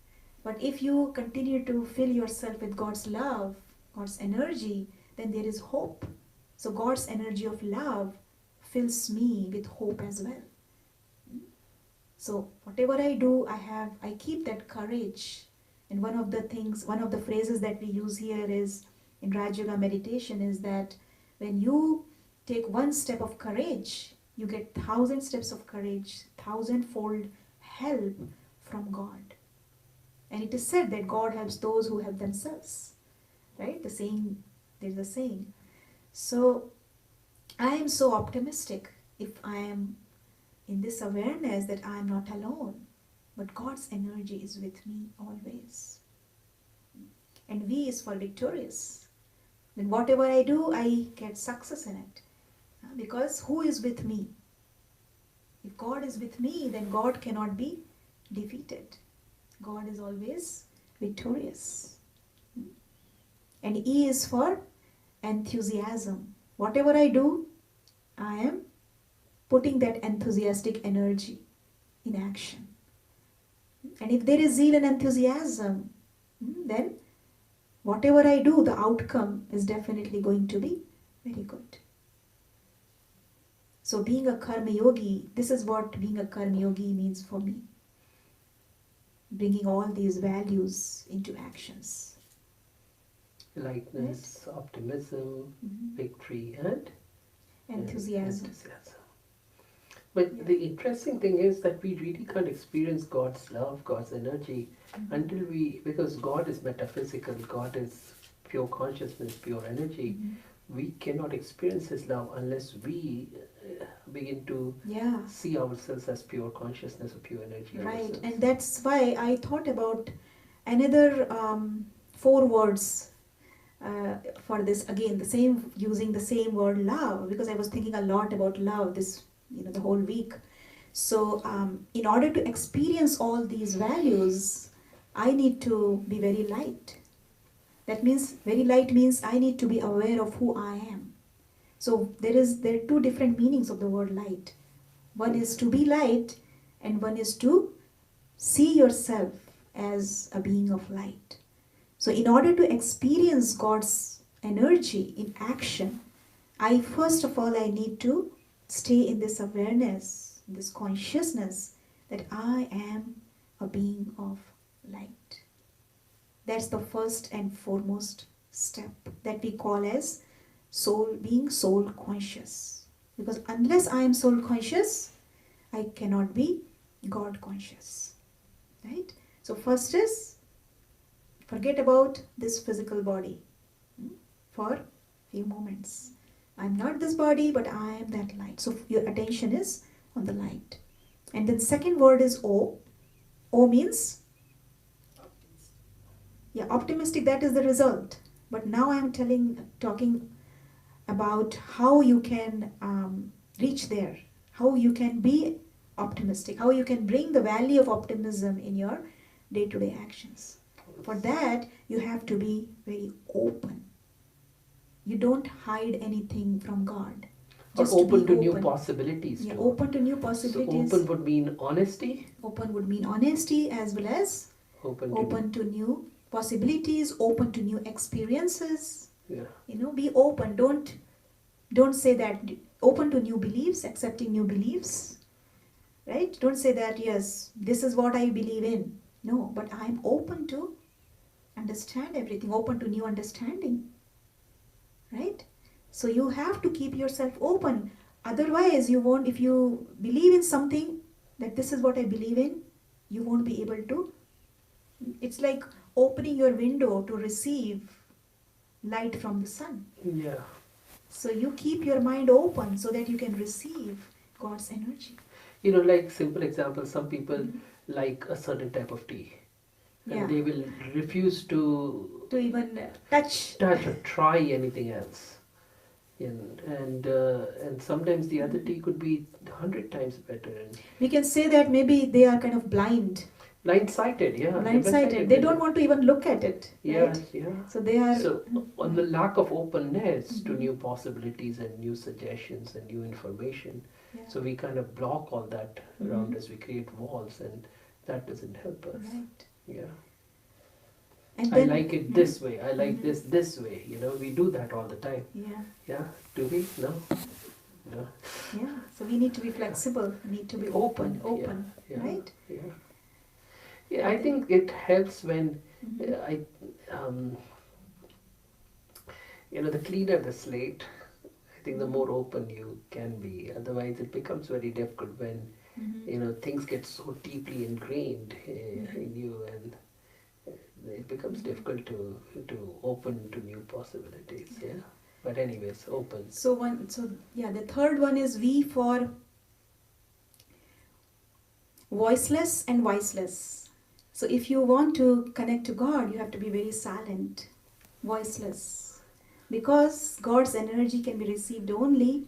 But if you continue to fill yourself with God's love, God's energy, then there is hope. So God's energy of love fills me with hope as well. So whatever I do, I keep that courage. And one of the phrases that we use here is in Raj Yoga meditation is that when you take one step of courage, you get 1,000 steps of courage, thousandfold help from God. And it is said that God helps those who help themselves. Right? There's a saying. So I am so optimistic if I am in this awareness that I am not alone, but God's energy is with me always. And V is for victorious. Then whatever I do, I get success in it. Because who is with me? If God is with me, then God cannot be defeated. God is always victorious. And E is for enthusiasm. Whatever I do, I am putting that enthusiastic energy in action. And if there is zeal and enthusiasm, then whatever I do, the outcome is definitely going to be very good. So being a karma yogi, this is what being a karma yogi means for me. Bringing all these values into actions.
Lightness, optimism,
Mhm.
victory, and
Enthusiasm.
But
Yeah.
the interesting thing is that we really can't experience God's love, God's energy
Mhm.
until because God is metaphysical, God is pure consciousness, pure energy.
Mhm.
We cannot experience His love unless we begin to
Yeah,
see ourselves as pure consciousness or pure energy
right.
ourselves.
And that's why I thought about another four words for this. Again, the same, using the same word love, because I was thinking a lot about love this, the whole week. So, in order to experience all these values, I need to be very light. That means very light means I need to be aware of who I am. So there are two different meanings of the word light. One is to be light, and one is to see yourself as a being of light. So in order to experience God's energy in action, first of all I need to stay in this awareness, this consciousness that I am a being of light. That's the first and foremost step that we call as being soul conscious. Because unless I am soul conscious, I cannot be God conscious. Right? So first is forget about this physical body for few moments. I'm not this body, but I am that light. So your attention is on the light. And then second word is O. O means,
Optimistic.
yeah, optimistic, that is the result. But now I'm talking about how you can reach there, how you can be optimistic, how you can bring the value of optimism in your day-to-day actions. For that, you have to be very open. You don't hide anything from God.
Or
Just
open
to
to
be
new
open.
possibilities
Yeah,
too.
open to new
So
possibilities.
open would mean honesty.
Open would mean honesty, as well as
Open
to new possibilities, open to new experiences.
yeah.
Be open. Don't say that. Open to new beliefs, accepting new beliefs. Right? Don't say that, yes, this is what I believe in. No, but I'm open to understand everything, open to new understanding. Right? So you have to keep yourself open. Otherwise, you won't, if you believe in something, that this is what I believe in, you won't be able to. It's like opening your window to receive light from the sun.
Yeah.
So you keep your mind open so that you can receive God's energy.
Like simple example, some people
Mhm.
like a certain type of tea,
Yeah.
and they will refuse to
To even touch.
touch or try anything else. And sometimes the other tea could be 100 times better and
We can say that maybe they are kind of blind.
blindsided. Yeah,
Blindsided. They don't want to even look at it.
Yeah,
Right?
yeah.
So they are.
So on the lack of openness to
Mhm.
new possibilities and new suggestions and new information,
Yeah.
so we kind of block all that around
Mhm.
us. We create walls, and that doesn't help us.
Right.
Yeah.
And
I
then,
like it this way. I like
Mhm.
this way. We do that all the time.
Yeah.
Yeah. Do we? No. No.
Yeah. So we need to be flexible. We need to be open. Open.
Yeah.
Right?
Yeah. Yeah. I think it helps when
Mhm.
um, the cleaner the slate. I think the more open you can be. Otherwise, it becomes very difficult when
Mhm.
things get so deeply ingrained
Mhm.
in you, and it becomes difficult to open to new possibilities. Yeah. But anyways, open.
So yeah, the third one is V for voiceless and voiceless. So if you want to connect to God, you have to be very silent, voiceless. Because God's energy can be received only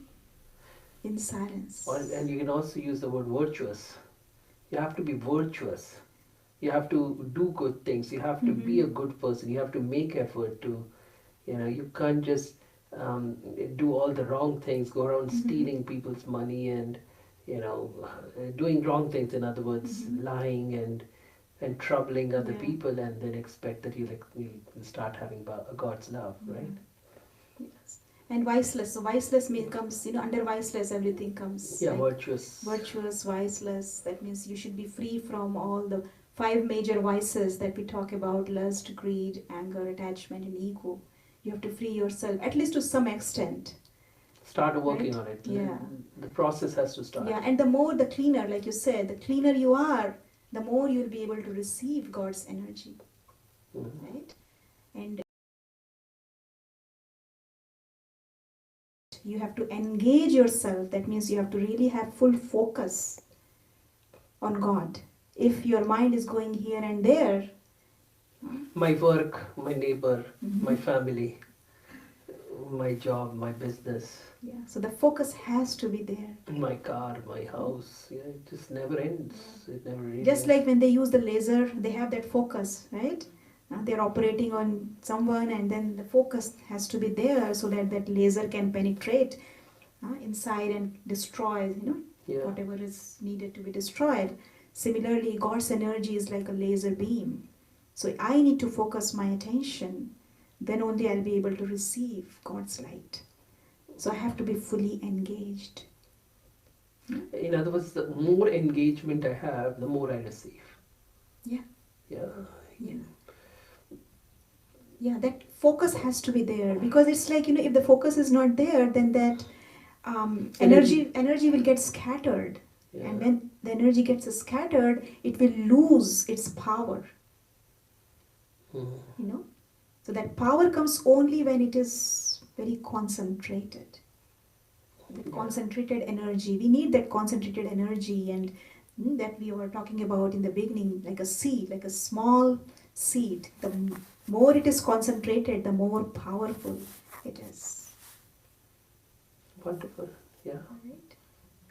in silence.
And you can also use the word virtuous. You have to be virtuous. You have to do good things. You have to be a good person. You have to make effort to, you can't just do all the wrong things, go around stealing people's money and, doing wrong things. In other words, lying and troubling other
Yeah.
people, and then expect that you start having God's love, right?
Yes. And viceless. So viceless comes, under viceless everything comes.
Yeah,
Like
virtuous.
virtuous, viceless. That means you should be free from all the 5 major vices that we talk about: lust, greed, anger, attachment, and ego. You have to free yourself, at least to some extent.
Start working
Right?
on it.
Yeah.
The process has to start.
Yeah, and the cleaner, like you said, the cleaner you are, the more you'll be able to receive God's energy.
Mhm.
Right? And You have to engage yourself. That means you have to really have full focus on God. If your mind is going here and there,
My work, my neighbor, my
Mhm.
family, my job, my business,
yeah, so the focus has to be there.
my car, my house. Yeah, it just never ends. It never really
Just
ends.
like when they use the laser, they have that focus, right? They're operating on someone, and then the focus has to be there so that that laser can penetrate inside and destroy,
Yeah.
whatever is needed to be destroyed. Similarly, God's energy is like a laser beam. So I need to focus my attention, then only I'll be able to receive God's light. So I have to be fully engaged.
In other words, the more engagement I have, the more I receive.
Yeah.
Yeah.
Yeah. Yeah, that focus has to be there, because it's like, if the focus is not there, then that energy will get scattered.
Yeah.
And when the energy gets scattered, it will lose its power,
Mm.
So that power comes only when it is very concentrated. That
Yeah.
concentrated energy. We need that concentrated energy, and that we were talking about in the beginning, like a seed, like a small seed. The more it is concentrated, the more powerful it is.
Wonderful. Yeah.
All right.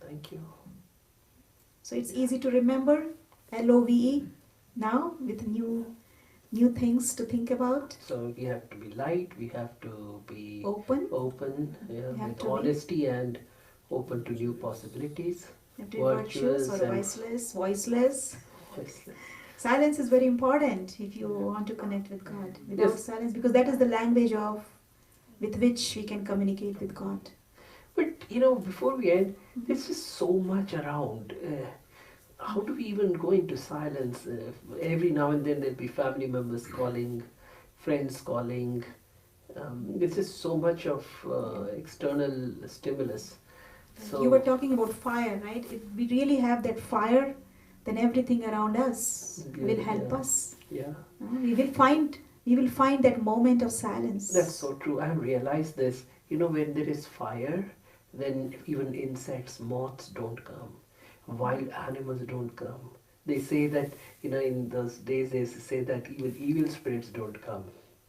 Thank you.
So it's easy to remember LOVE now with new things to think about.
So we have to be light. We have to be
Open.
open. Yeah,
We have
with
to be.
honesty and open to new possibilities.
You have to be virtuous or
Virtuous and
voiceless.
voiceless.
Silence is very important if you want to connect with God. Without
Yes.
silence, because that is the language with which we can communicate with God.
But before we end, there's just so much around. How do we even go into silence? Every now and then there'll be family members calling, friends calling. There's just so much of external stimulus. So
You were talking about fire, right? If we really have that fire, then everything around us will help
Yeah.
us.
Yeah,
We will find that moment of silence.
that's so true. I have realized this. When there is fire, then even insects, moths don't come. Wild animals don't come. They say that, in those days they say that even evil spirits don't come.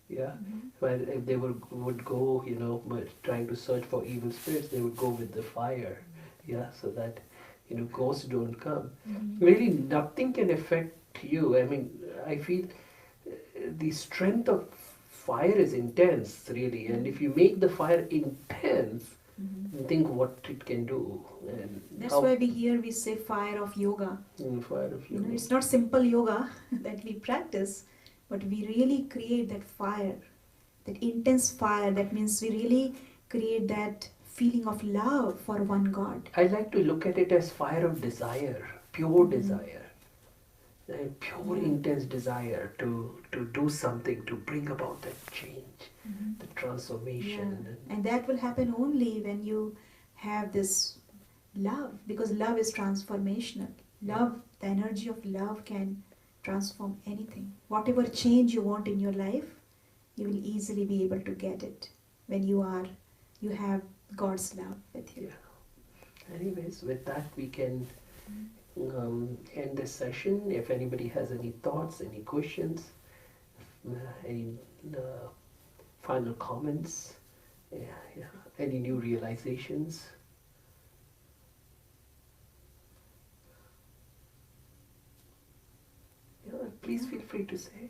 Yeah. Well, if they would go, trying to search for evil spirits, they would go with the fire. Yeah, so that, ghosts don't come. Really, nothing can affect you. I mean, I feel the strength of fire is intense, really. And if you make the fire intense, think what it can do. And
That's
how
why we say fire of yoga.
fire of you.
It's not simple yoga that we practice, but we really create that fire, that intense fire. That means we really create that feeling of love for one God.
I like to look at it as fire of desire, pure desire, and pure intense desire to do something, to bring about that change, the transformation.
And that will happen only when you have this love, because love is transformational. Love, the energy of love can transform anything. Whatever change you want in your life, you will easily be able to get it when you have God's love with you.
Yeah. Anyways, with that we can end this session. If anybody has any thoughts, any questions, any final comments, any new realizations. Please feel free to say.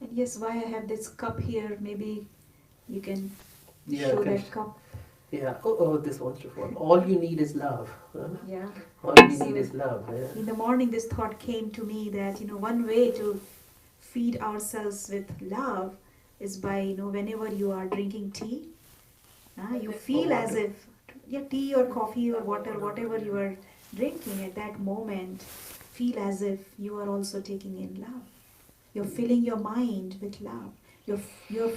And yes, why I have this cup here, maybe you can
Yeah,
show
okay.
that cup.
Yeah. Oh, this wonderful. All you need is love. Huh?
Yeah.
All we need is love. Yeah.
In the morning, this thought came to me that, one way to feed ourselves with love is by, whenever you are drinking tea, you feel as if, tea or coffee or water, whatever you are drinking at that moment, feel as if you are also taking in love. You're filling your mind with love. You're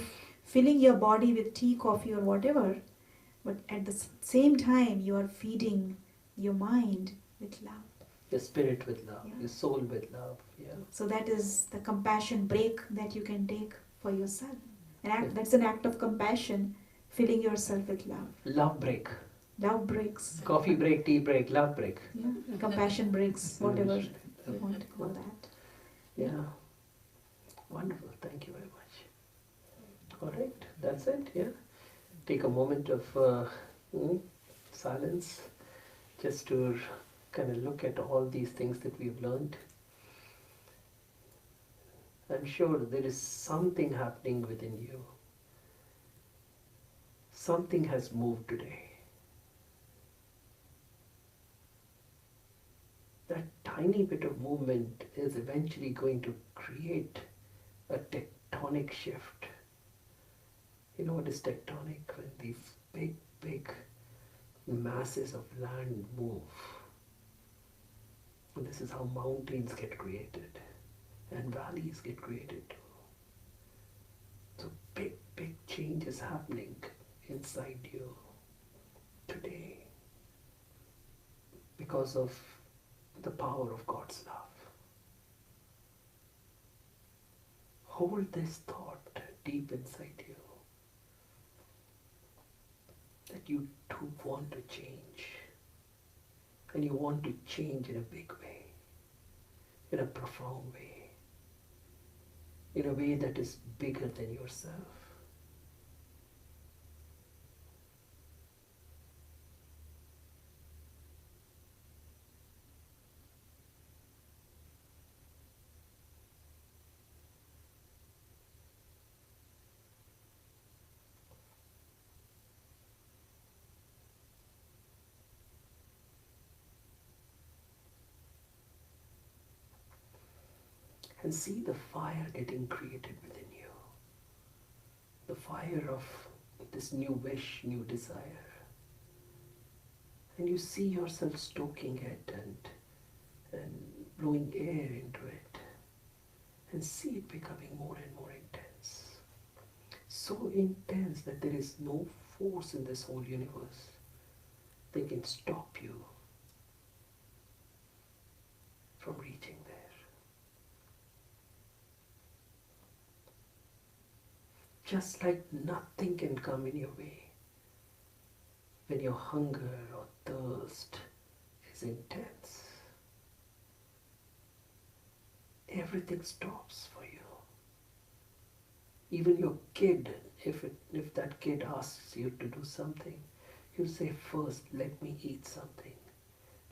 filling your body with tea, coffee or whatever, but at the same time, you are feeding your mind with love.
Your spirit with love,
Yeah.
your soul with love. Yeah.
So that is the compassion break that you can take for yourself. That's an act of compassion, filling yourself with love.
Love break.
Love breaks.
Coffee break, tea break, love break.
Yeah. Compassion breaks, whatever you want to call that.
Yeah. Wonderful. Thank you very much. All right. That's it. Yeah. Take a moment of silence just to kind of look at all these things that we've learned. I'm sure there is something happening within you. Something has moved today. That tiny bit of movement is eventually going to create a tectonic shift. You know what is tectonic? When these big, big masses of land move. And this is how mountains get created and valleys get created too. So big, big change is happening inside you today because of the power of God's love. Hold this thought deep inside you that you too want to change, and you want to change in a big way, in a profound way, in a way that is bigger than yourself. And see the fire getting created within you. The fire of this new wish, new desire. And you see yourself stoking it and blowing air into it. And see it becoming more and more intense. So intense that there is no force in this whole universe that can stop you from reaching there. Just like nothing can come in your way when your hunger or thirst is intense. Everything stops for you. Even your kid, if that kid asks you to do something, you say, first, let me eat something.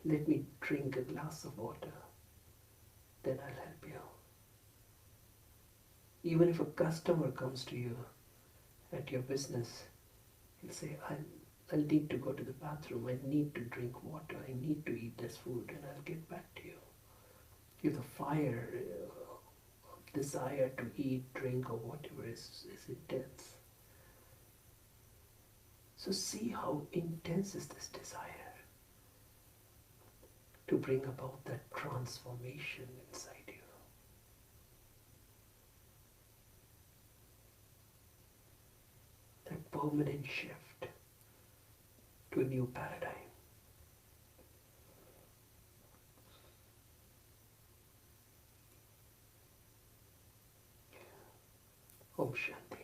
Let me drink a glass of water. Then I'll help you. Even if a customer comes to you at your business, he'll say, I'll need to go to the bathroom, I need to drink water, I need to eat this food, and I'll get back to you. If the fire of desire to eat, drink, or whatever is intense. So see how intense is this desire to bring about that transformation inside you. That permanent shift to a new paradigm. Om Shanti.